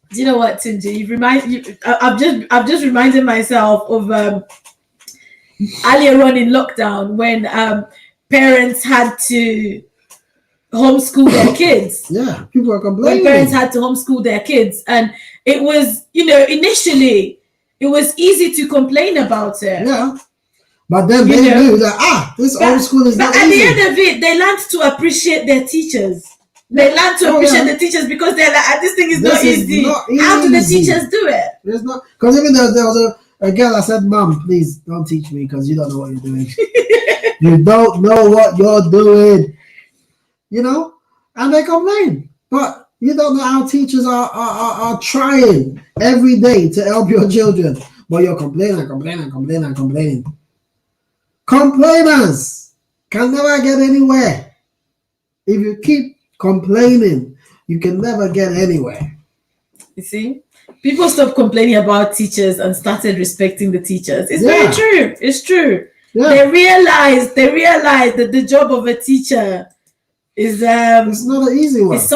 Do you know what, Tinji? I've just reminded myself of earlier on in lockdown when parents had to homeschool their kids. Yeah, people are complaining. When parents had to homeschool their kids. And it was, initially, it was easy to complain about it. Yeah. But then they knew that, this old school is not easy. But at the end of it, they learned to appreciate their teachers. They learned to appreciate the teachers because they're like, this thing is not easy. How do the teachers do it? There's not, because even there was a girl that said, Mom, please don't teach me because you don't know what you're doing. You don't know what you're doing. And they complain. But you don't know how teachers are trying every day to help your children. But you're complaining. Complainers can never get anywhere. If you keep complaining, you can never get anywhere. You see, people stopped complaining about teachers and started respecting the teachers. It's very true. It's true. Yeah. They realized that the job of a teacher is it's not an easy one. It's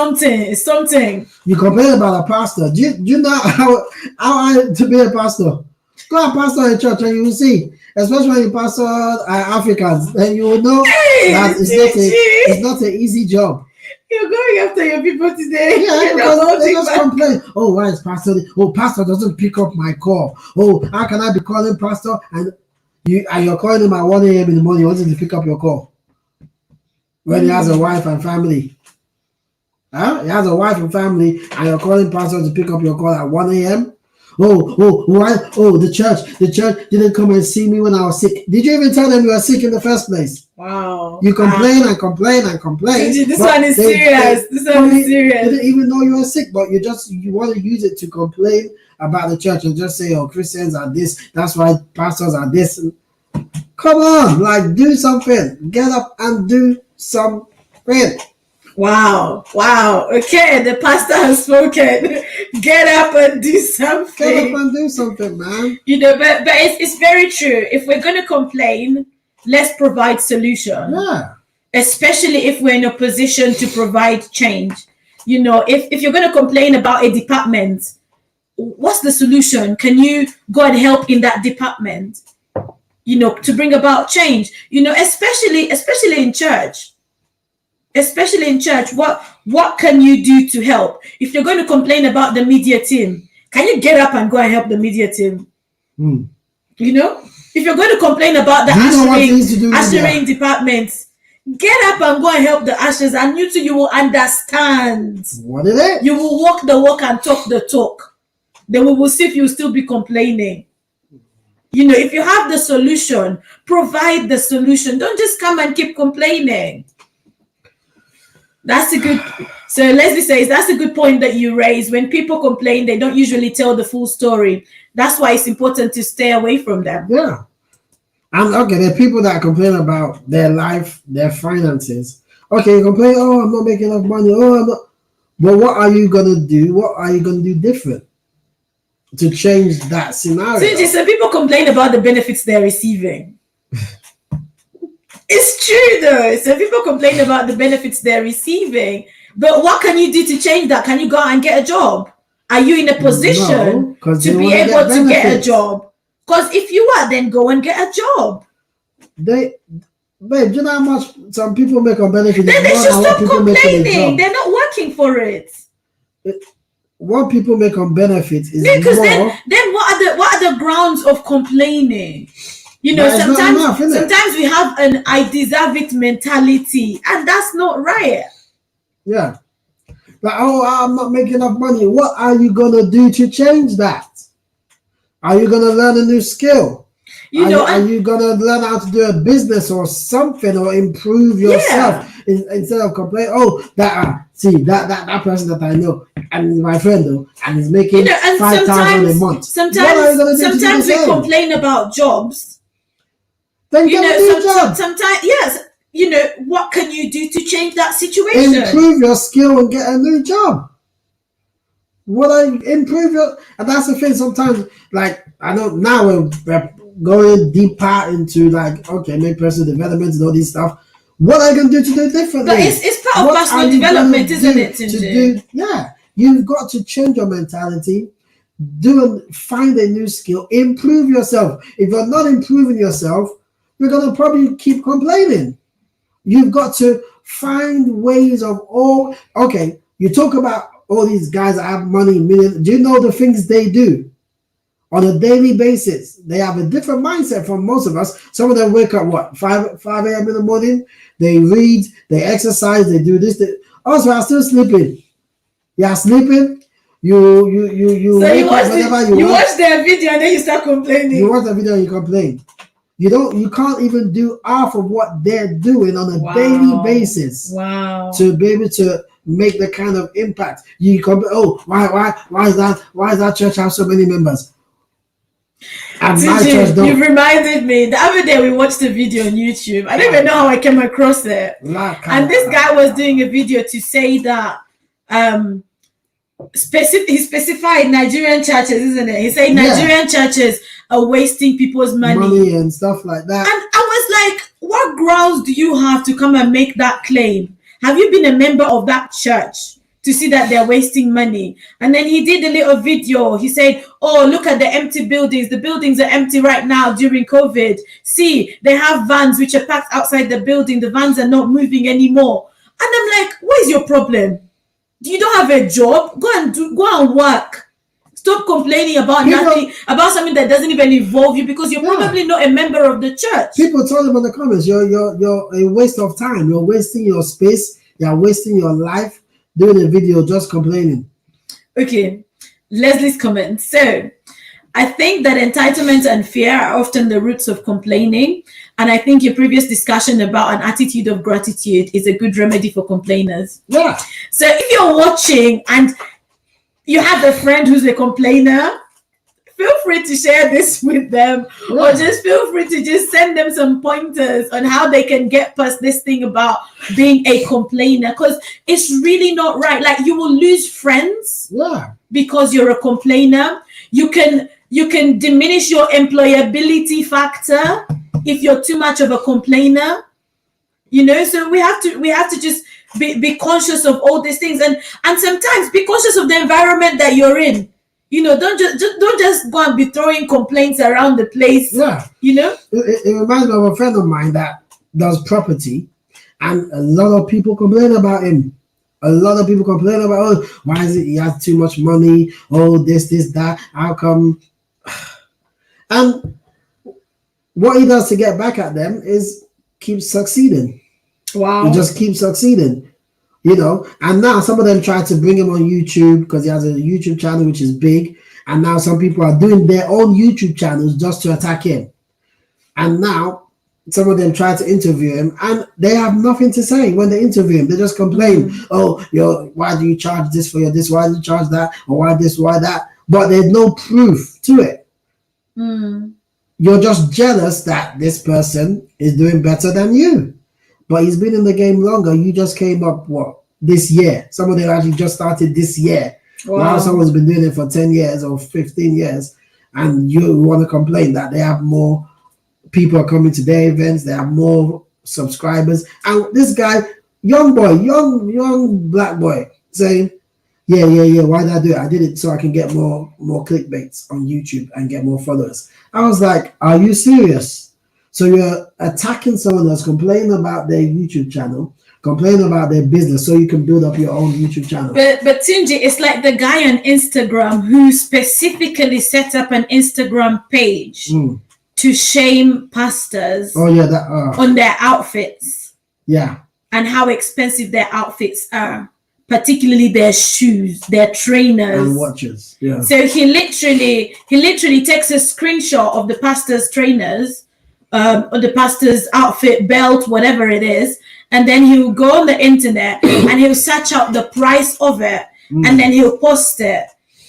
something. You complain about a pastor. Do you know how I to be a pastor? Go and pastor a church and you will see. Especially when you pastor Africans, then you will know that it's not an easy job. You're going after your people today. Yeah, because they just complain. Oh, why is pastor? Oh, pastor doesn't pick up my call. Oh, how can I be calling pastor and you're calling him at 1 a.m. in the morning? You want him to pick up your call when he has a wife and family. He has a wife and family, and you're calling pastor to pick up your call at 1 a.m. Why? Oh, the church didn't come and see me when I was sick. Did you even tell them you were sick in the first place? Wow. You complain and complain. This one is serious. They didn't even know you were sick, but you want to use it to complain about the church and just say, Christians are this. That's why pastors are this. Come on, do something. Get up and do something. Wow. Okay, the pastor has spoken. Get up and do Get something. up and do something, man. But it's very true. If we're going to complain, let's provide solution. Yeah. Especially if we're in a position to provide change. If you're going to complain about a department, what's the solution? Can you go and help in that department? To bring about change. Especially in church. Especially in church, what can you do to help? If you're going to complain about the media team, can you get up and go and help the media team? If you're going to complain about the ushering department, get up and go and help the ushers, and you too, you will understand. What is it? You will walk the walk and talk the talk. Then we will see if you'll still be complaining. If you have the solution, provide the solution. Don't just come and keep complaining. That's a good. So Leslie says that's a good point that you raise. When people complain, they don't usually tell the full story. That's why it's important to stay away from them. Yeah. And okay, there are people that complain about their life, their finances. Okay, you complain, oh, I'm not making enough money. Oh, I'm not. But what are you gonna do? What are you gonna do different to change that scenario? So people complain about the benefits they're receiving. It's true though. So people complain about the benefits they're receiving. But what can you do to change that? Can you go out and get a job? Are you in a position to be able to get a job? Because if you are, then go and get a job. Babe, do you know how much some people make on benefits? Then they should stop complaining. They're not working for it. What people make on benefits is because more. Then what are the grounds of complaining? Sometimes we have an I deserve it mentality, and that's not right. Yeah. Like, oh, I'm not making enough money. What are you gonna do to change that? Are you gonna learn a new skill? Are you gonna learn how to do a business or something, or improve yourself instead of complain? Oh, that person that I know and he's my friend though, and he's making 5,000 a month. Sometimes we complain about jobs. Then get a new job. Sometimes, yes. What can you do to change that situation? Improve your skill and get a new job. And that's the thing. Sometimes, like, I know now we're going deeper into maybe personal development and all this stuff. What are you going to do to do differently? But it's part of personal development, isn't it? Yeah, you've got to change your mentality. Find a new skill. Improve yourself. If you're not improving yourself, you're going to probably keep complaining. You've got to find ways of you talk about all these guys that have money, millions. Do you know the things they do on a daily basis? They have a different mindset from most of us. Some of them wake up 5 a.m. in the morning. They read, they exercise, they do this. Also, are still sleeping. You are sleeping. You watch their video and then you start complaining. You watch the video and you complain. You can't even do half of what they're doing on a daily basis. Wow. To be able to make the kind of impact. You come, why is that church have so many members? And my church don't. You reminded me. The other day we watched a video on YouTube. I don't even know how I came across it. And this guy was doing a video to say that he specified Nigerian churches, isn't it? He said Nigerian churches are wasting people's money and stuff like that. And I was like, what grounds do you have to come and make that claim? Have you been a member of that church to see that they're wasting money? And then he did a little video. He said, oh, look at the empty buildings. The buildings are empty right now during COVID. See, they have vans which are packed outside the building. The vans are not moving anymore. And I'm like, what is your problem? You don't have a job? Go and work. Stop complaining about nothing, about something that doesn't even involve you, because you're probably not a member of the church. People told him in the comments, you're a waste of time. You're wasting your space. You're wasting your life doing a video just complaining. Okay, Leslie's comment. So, I think that entitlement and fear are often the roots of complaining. And I think your previous discussion about an attitude of gratitude is a good remedy for complainers. Yeah. So if you're watching and you have a friend who's a complainer, feel free to share this with them, or just feel free to just send them some pointers on how they can get past this thing about being a complainer, because it's really not right. Like, you will lose friends because you're a complainer. You can diminish your employability factor if you're too much of a complainer. So we have to just be conscious of all these things, and sometimes be conscious of the environment that you're in. Don't just go and be throwing complaints around the place. It reminds me of a friend of mine that does property, and a lot of people complain about him. A lot of people complain about, oh, why is it he has too much money? Oh, this, that. How come? And what he does to get back at them is keep succeeding. Wow. He just keeps succeeding, And now some of them try to bring him on YouTube because he has a YouTube channel which is big. And now some people are doing their own YouTube channels just to attack him. And now some of them try to interview him, and they have nothing to say when they interview him. They just complain, oh, why do you charge this for your this? Why do you charge that? Or why this, why that? But there's no proof to it. You're just jealous that this person is doing better than you. But he's been in the game longer. You just came up, this year? Some of them actually just started this year. Wow. While someone's been doing it for 10 years or 15 years, and you want to complain that they have more people are coming to their events, they have more subscribers. And this guy, young black boy, saying, yeah, why did I do it? I did it so I can get more clickbaits on YouTube and get more followers. I was like, are you serious? So you're attacking someone that's complaining about their YouTube channel, complaining about their business, so you can build up your own YouTube channel. But Tunji, it's like the guy on Instagram who specifically set up an Instagram page to shame pastors on their outfits. Yeah. And how expensive their outfits are, particularly their shoes, their trainers, and watches. Yeah. So he literally takes a screenshot of the pastor's trainers, or the pastor's outfit, belt, whatever it is, and then he'll go on the internet and he'll search out the price of it, and then he'll post it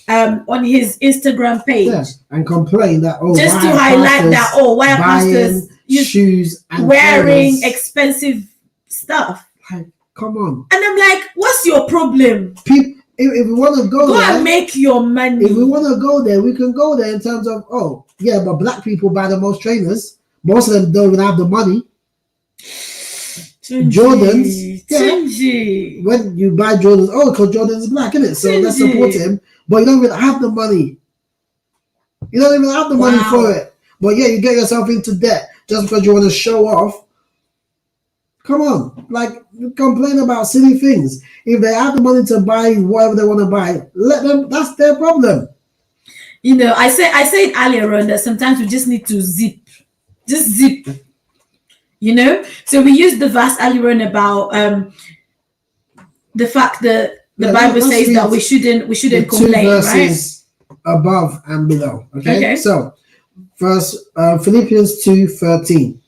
on his Instagram page. Yes, and complain that just to highlight that why are pastors shoes and wearing expensive stuff? Like, come on. And I'm like, what's your problem? People, if we want to go there, and make your money. If we want to go there, we can go there in terms of, but black people buy the most trainers. Most of them don't even have the money. Jordans. Yeah. When you buy Jordans, because Jordan is black, isn't it? So let's support him. But you don't even have the money. You don't even have the money for it. But yeah, you get yourself into debt just because you want to show off. Come on. Like, you complain about silly things. If they have the money to buy whatever they want to buy, let them. That's their problem. I said earlier on that sometimes we just need to zip. Just zip. So we used the verse earlier on about the fact that the Bible says that we shouldn't complain, two verses above and below. Okay. So Philippians 2:13.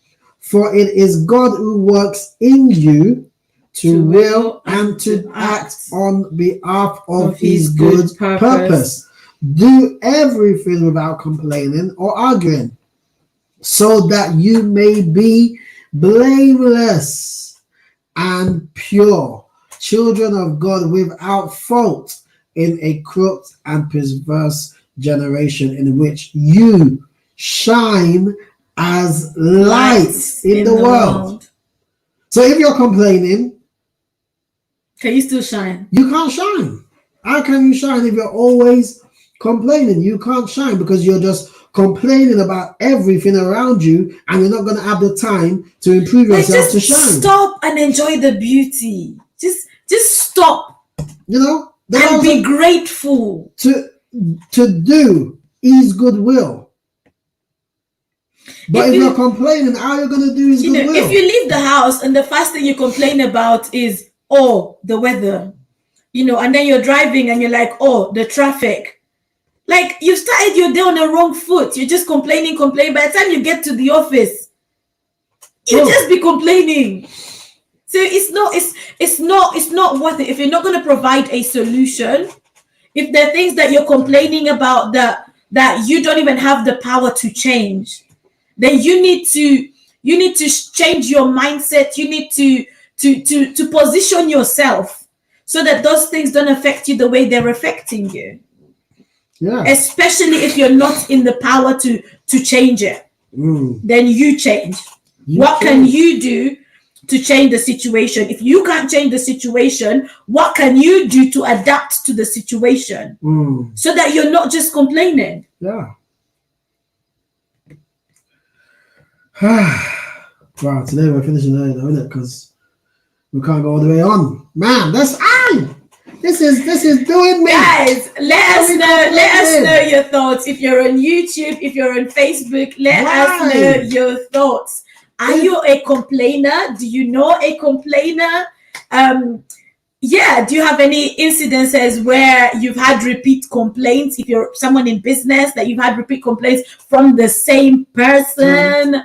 For it is God who works in you to will and to act on behalf of his good purpose. Do everything without complaining or arguing, so that you may be blameless and pure, children of God without fault in a corrupt and perverse generation, in which you shine as lights in the world. So if you're complaining, can you still shine? You can't shine. How can you shine if you're always complaining? You can't shine because you're just complaining about everything around you, and you're not going to have the time to improve yourself to shine. Stop and enjoy the beauty. Just stop. And be grateful to do his goodwill. But if you're complaining, how are you going to do his goodwill? If you leave the house and the first thing you complain about is the weather, and then you're driving and you're like, the traffic. Like, you started your day on the wrong foot. You're just complaining. By the time you get to the office, you just be complaining. So it's not worth it. If you're not going to provide a solution, if there are things that you're complaining about that that you don't even have the power to change, then you need to change your mindset. You need to position yourself so that those things don't affect you the way they're affecting you. Yeah. Especially if you're not in the power to change it. Then you change. What can you do to change the situation? If you can't change the situation, what can you do to adapt to the situation so that you're not just complaining? Yeah. Wow, today we're finishing early though, isn't it? Because we can't go all the way on. Man, that's This is doing me. Guys, let us know your thoughts. If you're on YouTube, if you're on Facebook, let us know your thoughts. Are you a complainer? Do you know a complainer? Do you have any incidences where you've had repeat complaints? If you're someone in business, that you've had repeat complaints from the same person.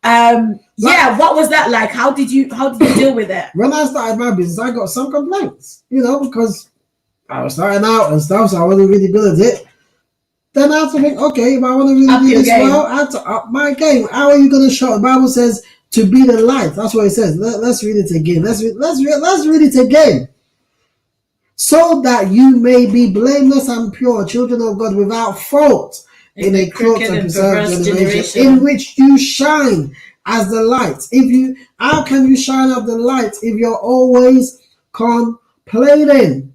What was that like? How did you deal with it? When I started my business, I got some complaints, because I was starting out and stuff, so I wasn't really good at it. Then I had to think, okay, if I want to really do this well, I had to up my game. How are you going to show? The Bible says to be the light. That's what it says. Let's read it again. Let's read it again. So that you may be blameless and pure, children of God, without fault, in a crooked and preserved generation, in which you shine as the light. How can you shine as the light if you're always complaining?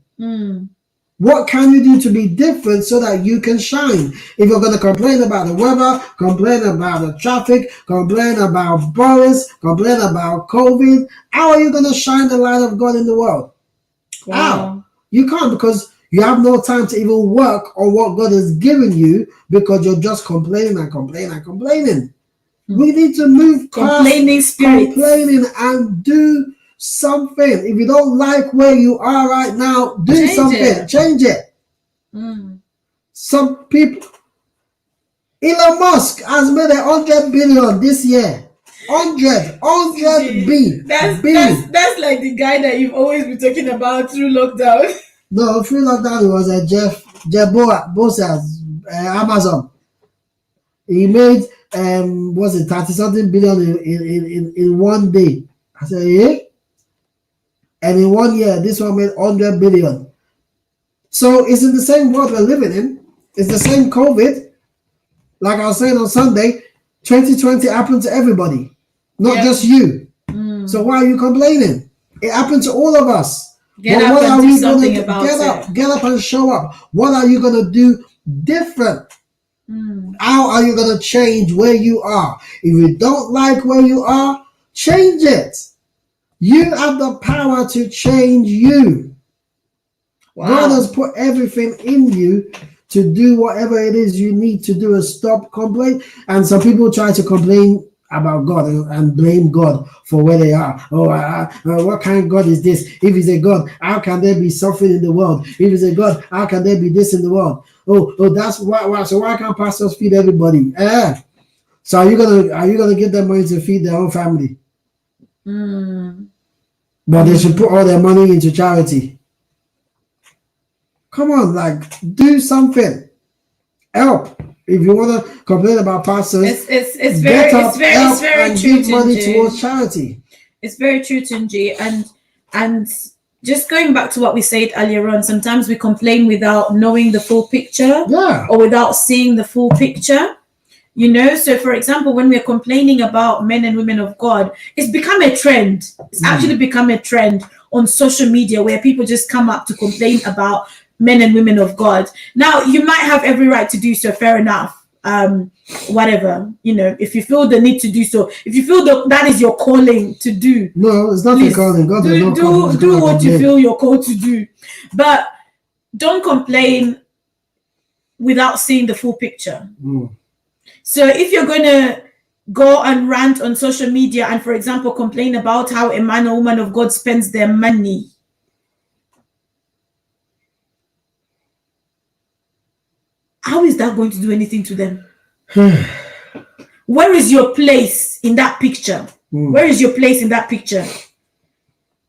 What can you do to be different so that you can shine? If you're going to complain about the weather, complain about the traffic, complain about Boris, complain about COVID, how are you going to shine the light of God in the world? Wow. How? You can't, because you have no time to even work on what God has given you, because you're just complaining and complaining and complaining. We need to move complaining spirits. Complaining and do something. If you don't like where you are right now, change it. Some people, Elon Musk has made 100 billion this year. 100 B. That's like the guy that you've always been talking about through lockdown. No, through lockdown it was Jeff Bezos, Amazon. He made 30-something billion in one day. I said, yeah. And in 1 year, this one made 100 billion. So it's in the same world we're living in. It's the same COVID. Like I was saying on Sunday, 2020 happened to everybody, not just you. So why are you complaining? It happened to all of us. Get up and do something about it. Get up and show up. What are you going to do different? How are you going to change where you are? If you don't like where you are, change it. You have the power to change you. Wow. God has put everything in you to do whatever it is you need to do and stop complaining. And some people try to complain about God and blame God for where they are. What kind of God is this? If he's a God, how can there be suffering in the world? If he's a God, how can there be this in the world? That's why. So why can't pastors feed everybody? So are you gonna give them money to feed their own family? But they should put all their money into charity. Come on, do something. Help. If you want to complain about pastors, it's very true, give money towards charity. It's very true, Tunji. And just going back to what we said earlier on, sometimes we complain without knowing the full picture, or without seeing the full picture. So for example, when we're complaining about men and women of God, it's become a trend. It's actually become a trend on social media where people just come up to complain about men and women of God. Now, you might have every right to do so, fair enough. Whatever, if you feel the need to do so, if you feel that is your calling to do. No, it's not your calling. God do what you feel you're called to do. But don't complain without seeing the full picture. So if you're going to go and rant on social media and, for example, complain about how a man or woman of God spends their money, how is that going to do anything to them? Where is your place in that picture? Where is your place in that picture?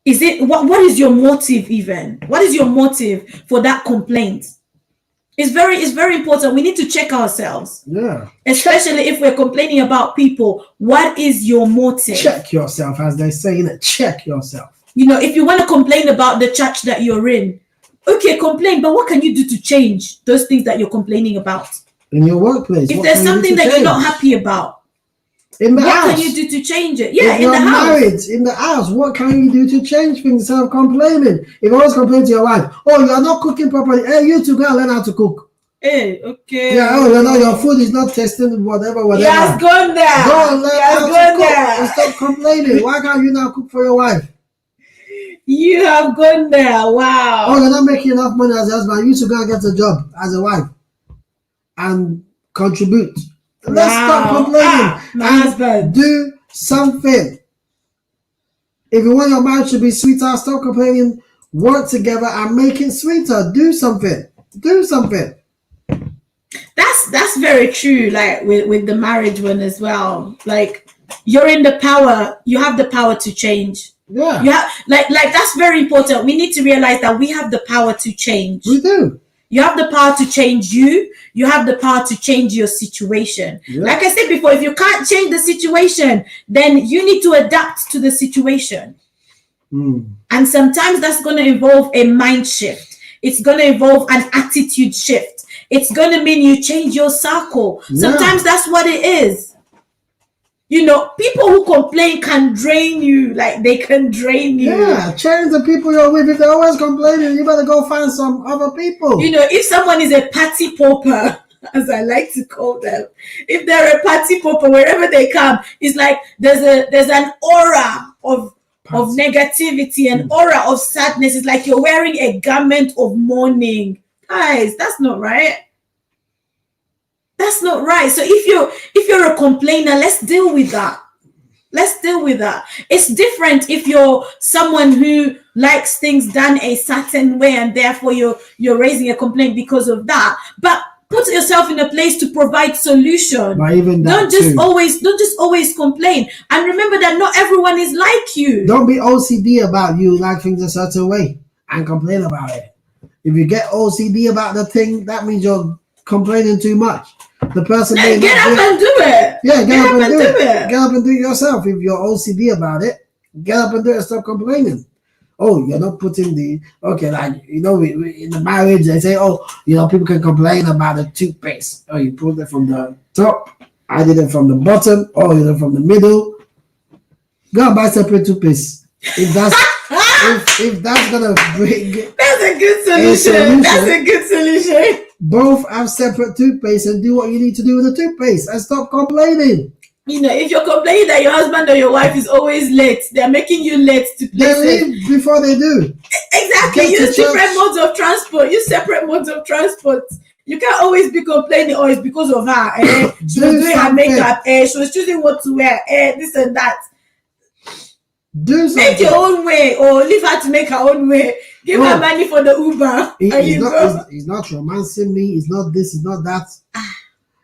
Is it what is your motive even? What is your motive for that complaint? It's very important. We need to check ourselves. Yeah. Especially if we're complaining about people. What is your motive? Check yourself, as they say, innit? Check yourself. You know, if you want to complain about the church that you're in, okay, complain, but what can you do to change those things that you're complaining about? In your workplace. If there's something that you're not happy about, in the what house, can you do to change it? Yeah, if in the house. Married, in the house, what can you do to change things instead of complaining? If you always complain to your wife, oh, you're not cooking properly. Hey, you two gotta learn how to cook. Hey, okay. Yeah, oh, you know, your food is not tasting, whatever. He has gone there. Go and learn how to cook and there. stop complaining. Why can't you now cook for your wife? You have gone there. Wow. Oh, you're not making enough money as a husband. You should go and get a job as a wife and contribute. Let's stop complaining my and husband. do something. If you want your marriage to be sweeter, stop complaining. Work together and make it sweeter. Do something. Do something. That's very true. Like with the marriage one as well. Like you're in the power. You have the power to change. Yeah. You have like that's very important. We need to realize that we have the power to change. We do. You have the power to change you. You have the power to change your situation. Yeah. Like I said before, if you can't change the situation, then you need to adapt to the situation. And sometimes that's going to involve a mind shift. It's going to involve an attitude shift. It's going to mean you change your circle. Yeah. Sometimes that's what it is. You know, people who complain can drain you. Like, they can drain you. Yeah, change the people you're with. If they're always complaining, you better go find some other people. You know, if someone is a party popper, as I like to call them, if they're a party popper, wherever they come, it's like there's an aura of negativity, an aura of sadness. It's like you're wearing a garment of mourning. Guys, that's not right. That's not right. So if you're a complainer, let's deal with that. Let's deal with that. It's different if you're someone who likes things done a certain way and therefore you're raising a complaint because of that. But put yourself in a place to provide solution. But even that don't just always complain. And remember that not everyone is like you. Don't be OCD about you like things a certain way and complain about it. If you get OCD about the thing, that means you're complaining too much. The person get up and do it. Yeah, get up and do it. Get up and do it yourself. If you're OCD about it, get up and do it. Stop complaining. Oh, you're not putting like, you know, in the marriage, they say, oh, you know, people can complain about the toothpaste. Oh, you put it from the top. I did it from the bottom. Oh, you did it from the middle. Go and buy separate toothpaste. If that's if that's gonna bring, that's a good solution. That's a good solution. Both have separate toothpaste and do what you need to do with the toothpaste and stop complaining. You know, if you're complaining that your husband or your wife is always late, they're making you late to places. They leave before they do. Exactly. Use different modes of transport. Use separate modes of transport. You can't always be complaining, oh, it's because of her. She was doing her makeup. She was choosing what to wear. This and that. Do something. Make your own way, or leave her to make her own way. Give her money for the Uber. He's not romancing me. It's not this. It's not that.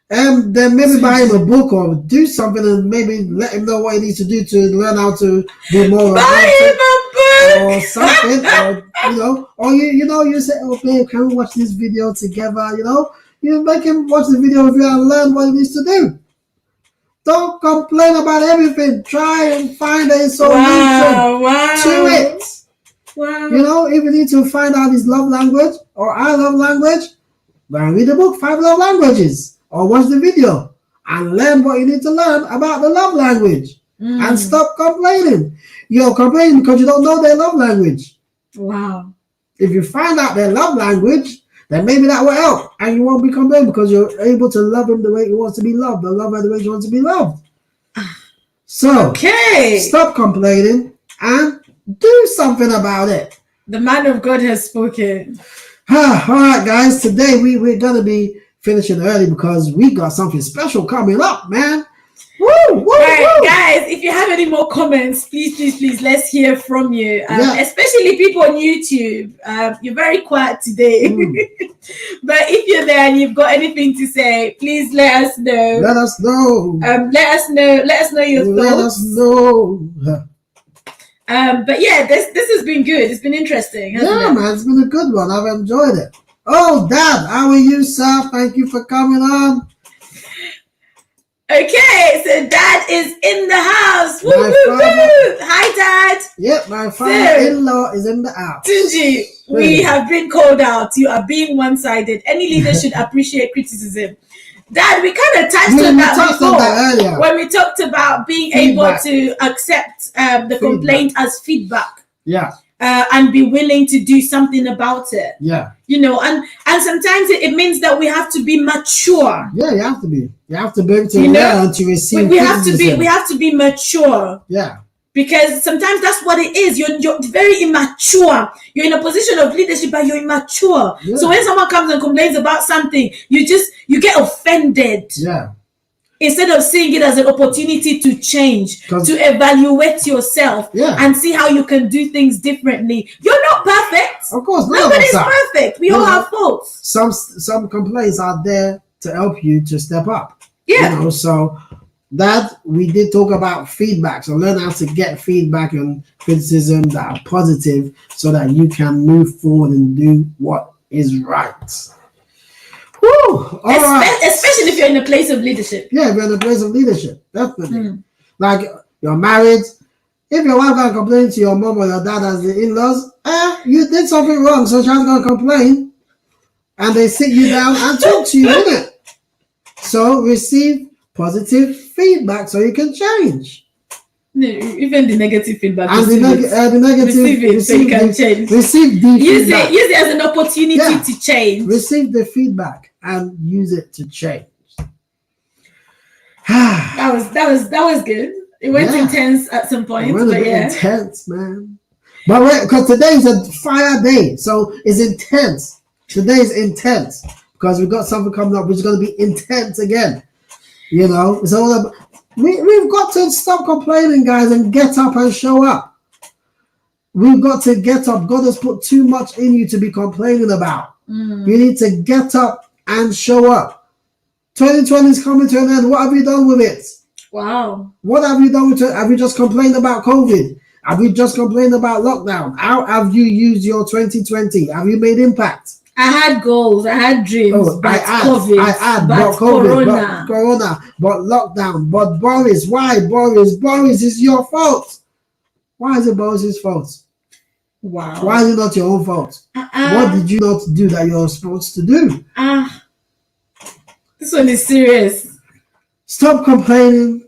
Then maybe buy him a book or do something and maybe let him know what he needs to do to learn how to be more. Buy him a book or something, or you say, oh babe, can we watch this video together? You know, you make him watch the video with you and learn what he needs to do. Don't complain about everything. Try and find a solution to it. Wow. You know, if you need to find out his love language or our love language, go and read the book, 5 Love Languages, or watch the video and learn what you need to learn about the love language. And stop complaining. You're complaining because you don't know their love language. Wow. If you find out their love language, then maybe that will help. And you won't be complaining because you're able to love him the way he wants to be loved, or love her the way he wants to be loved. So, stop complaining and do something about it. The man of God has spoken. All right, guys. Today we're going to be finishing early because we got something special coming up, man. Woo, all right, guys, if you have any more comments, please, let's hear from you. Especially people on YouTube. You're very quiet today. But if you're there and you've got anything to say, please let us know. Let us know. Let us know your thoughts. Let us know. But yeah, this has been good. It's been interesting, hasn't it? Man, it's been a good one. I've enjoyed it. Oh, Dad, how are you, sir? Thank you for coming on. Okay, so Dad is in the house. Woo, My woo, father- woo. Hi, Dad. Yep, my father-in-law is in the house. Tunji, we have been called out. You are being one-sided. Any leader should appreciate criticism. Dad, we kind of touched on that touched before on that earlier. when we talked about being Feedback. able to accept the complaint as feedback. Yeah, And be willing to do something about it. yeah. You know, and sometimes it means that we have to be mature. Yeah, you have to be. You have to be able to You know, learn to receive We have to criticism. be mature. Yeah, Because sometimes that's what it is. You're very immature. You're in a position of leadership, but you're immature. Yeah. So when someone comes and complains about something, you get offended. yeah. Instead of seeing it as an opportunity to change, to evaluate yourself, Yeah. and see how you can do things differently. You're not perfect. Of course, Nobody's perfect. We all have faults. Some complaints are there to help you to step up. Yeah. You know, so that we did talk about feedback. So learn how to get feedback and criticism that are positive so that you can move forward and do what is right. Woo! All right. Especially if you're in a place of leadership. Yeah, we're in a place of leadership, definitely. Like you're married. If your wife gonna complain to your mom or your dad as the in-laws, you did something wrong, so she's gonna complain. And they sit you down and talk to you, innit? So receive positive feedback so you can change. No, even the negative feedback. And the negative, receive it so you can change. Receive the feedback. Use it as an opportunity to change. Receive the feedback and use it to change. that was good. It went intense at some point. It went a bit intense, man. But wait, because today is a fire day, so it's intense. Today is intense because we've got something coming up which is going to be intense again. You know, it's all about. We've got to stop complaining, guys, and get up and show up. We've got to get up. God has put too much in you to be complaining about. You need to get up and show up. 2020 is coming to an end. What have you done with it? Wow. What have you done with it? Have you just complained about COVID? Have you just complained about lockdown? How have you used your 2020? Have you made impact? I had goals, I had dreams, but COVID, but Corona, but lockdown, but Boris. Why Boris? Boris is your fault. Why is it Boris's fault? Wow. Why is it not your own fault? What did you not do that you're supposed to do? This one is serious. Stop complaining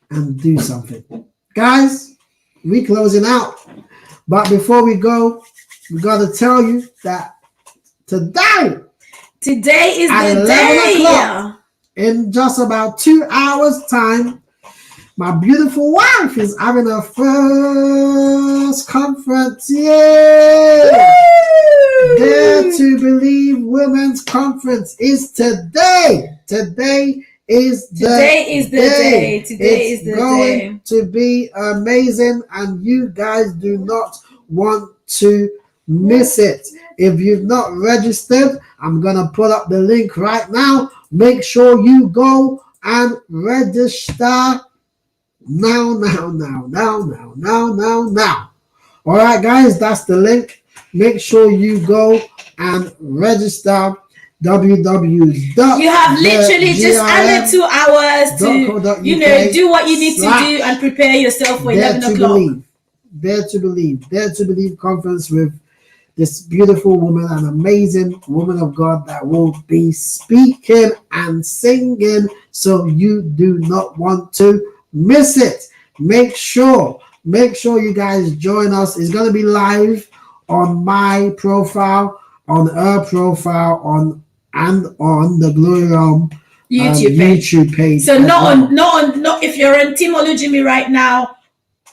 and do something. Guys, we closing out. But before we go, we got to tell you that today is at the 11 day. o'clock, in just about 2 hours' time, my beautiful wife is having her first conference. Yay! Dare to Believe Women's Conference is today. Today is the day. It's going to be amazing, and you guys do not want to miss it. If you've not registered, I'm gonna put up the link right now. Make sure you go and register now. All right, guys, that's the link. Make sure you go and register. You have literally just under 2 hours to do what you need to do and prepare yourself for 11 o'clock. Dare to Believe conference with this beautiful woman, an amazing woman of God that will be speaking and singing, so you do not want to miss it. Make sure you guys join us. It's going to be live on my profile, on her profile, on the Glory Realm YouTube page. So not if you're on Team Olujimi right now,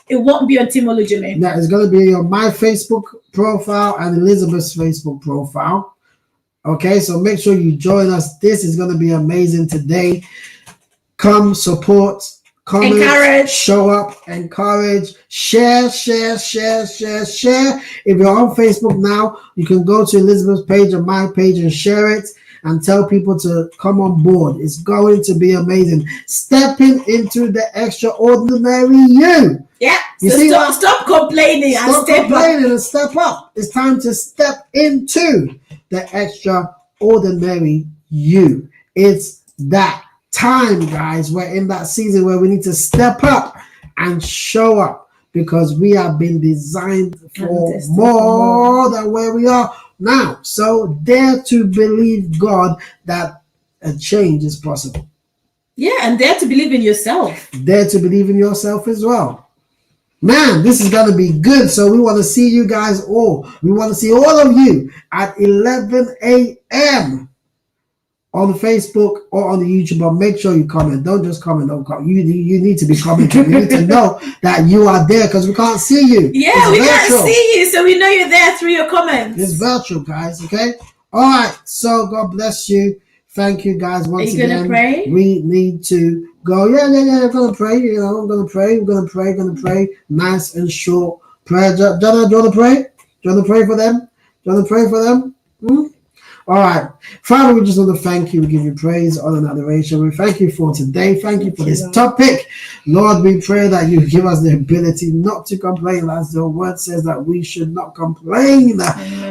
it won't be on Team Olujimi. No, it's going to be on my Facebook profile and Elizabeth's Facebook profile. Okay, so make sure you join us. This is going to be amazing today. Come support, comment, encourage, show up, encourage, share. If you're on Facebook now, you can go to Elizabeth's page or my page and share it and tell people to come on board. It's going to be amazing. Stepping into the extraordinary you. Yeah. Stop complaining and step up. It's time to step into the extraordinary you. It's that time, guys. We're in that season where we need to step up and show up, because we have been designed for more than where we are now. So dare to believe God that a change is possible. Yeah, and dare to believe in yourself. Dare to believe in yourself as well. Man, this is going to be good. So we want to see you guys all. We want to see all of you at 11 a.m. on Facebook or on the YouTube. But make sure you comment. Don't just comment. Don't comment. You need to be commenting. We need to know that you are there, because we can't see you. Yeah, we can't see you, so we know you're there through your comments. It's virtual, guys. Okay. All right. So God bless you. Thank you, guys. Once again, gonna pray? We need to go. Yeah. I'm gonna pray. I'm gonna pray. We're gonna pray. Nice and short prayer. Jonah, do you want to pray? Do you want to pray for them? Do you want to pray for them? All right. Father, we just want to thank you. We give you praise, honor, and adoration. We thank you for today. Thank you for this topic. Lord, we pray that you give us the ability not to complain, as the word says that we should not complain,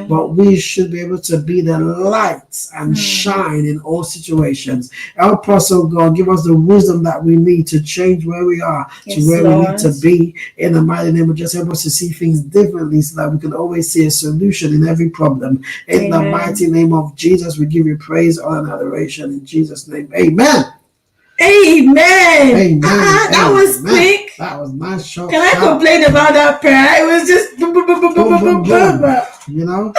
but we should be able to be the light and shine in all situations. Help us, oh God, give us the wisdom that we need to change where we are to where we need to be. In the mighty name of Jesus, help us to see things differently so that we can always see a solution in every problem. In the mighty name of Jesus, we give you praise, honor, and adoration. In Jesus' name, amen. Amen. That was quick. That was my short. Can I complain about that prayer? It was just boom, boom, boom, boom, boom, boom, boom, boom. You know,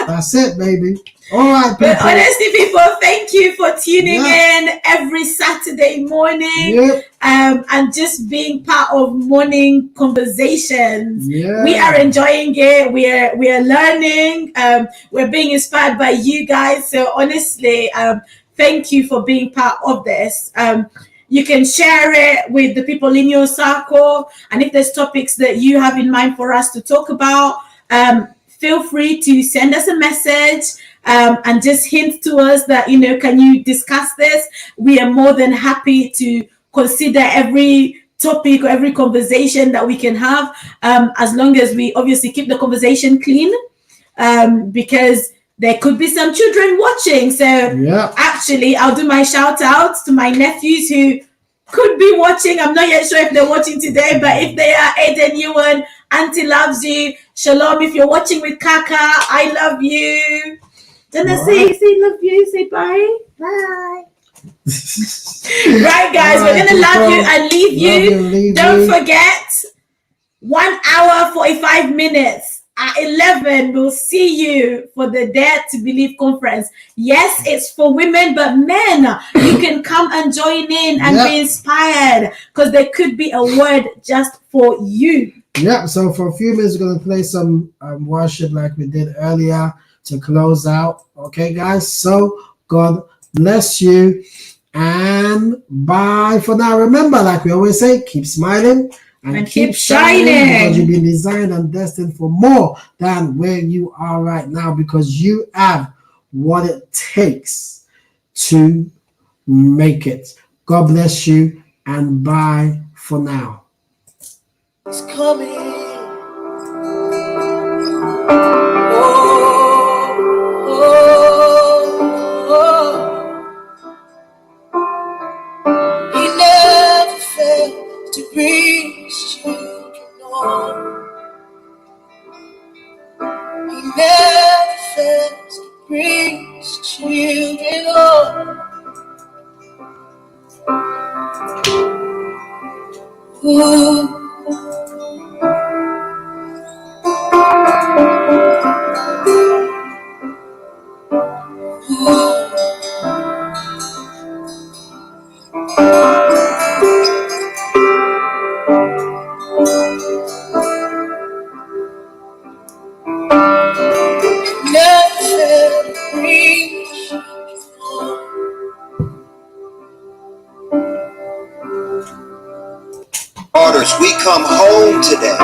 that's it, baby. All right, people. But honestly, people, thank you for tuning in every Saturday morning, and just being part of morning conversations. We are enjoying it. We are learning. We're being inspired by you guys. So honestly, thank you for being part of this. You can share it with the people in your circle, and if there's topics that you have in mind for us to talk about, feel free to send us a message. And just hint to us that, can you discuss this? We are more than happy to consider every topic or every conversation that we can have, as long as we obviously keep the conversation clean, because there could be some children watching. So actually, I'll do my shout outs to my nephews who could be watching. I'm not yet sure if they're watching today, but if they are, Aiden, Ewan, Auntie loves you. Shalom, if you're watching with Kaka, I love you. Then say love you, say bye. Bye. Right, guys, we're gonna love you and leave you. Don't forget, 1 hour 45 minutes at 11. We'll see you for the Dare to Believe conference. Yes, it's for women, but men, you can come and join in and be inspired, because there could be a word just for you. So for a few minutes, we're gonna play some worship like we did earlier to close out. Okay, guys, so God bless you, and bye for now. Remember, like we always say, keep smiling and keep shining, because you've been designed and destined for more than where you are right now, because you have what it takes to make it. God bless you, and bye for now. It's coming. To bring his children home. He never fails to bring his children home. Ooh. We come home today.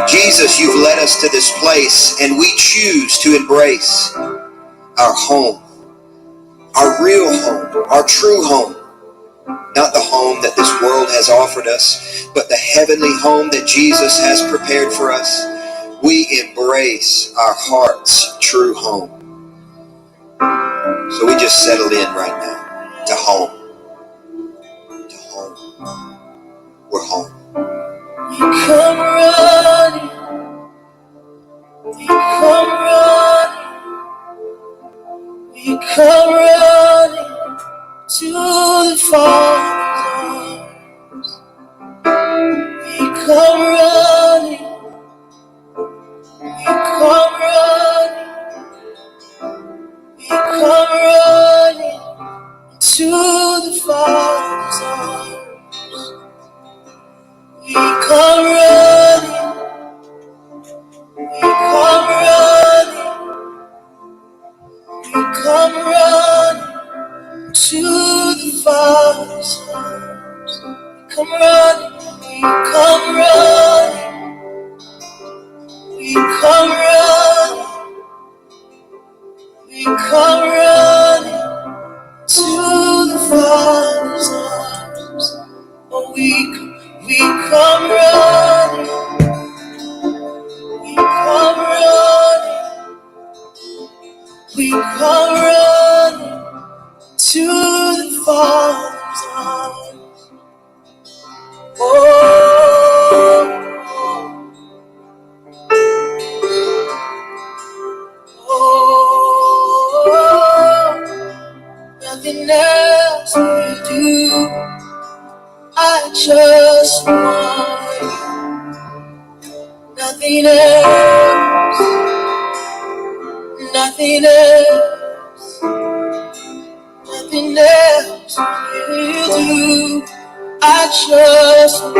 Jesus, you've led us to this place, and we choose to embrace our home, our real home, our true home. Not the home that this world has offered us, but the heavenly home that Jesus has prepared for us. We embrace our heart's true home. So we just settle in right now to home. To home. We're home. We come running. We come running. We come running to the Father's arms. We come running. We come running. We come running to the Father's arms. We come running. We come running. We come running to the Father's arms. We come running. We come running. We come running. We come running to the Father's arms. Oh, we come running. We come running. We come running to the Father's arms. Oh, oh, nothing else will do. I just want you. Nothing else, nothing else, nothing else will do. I just want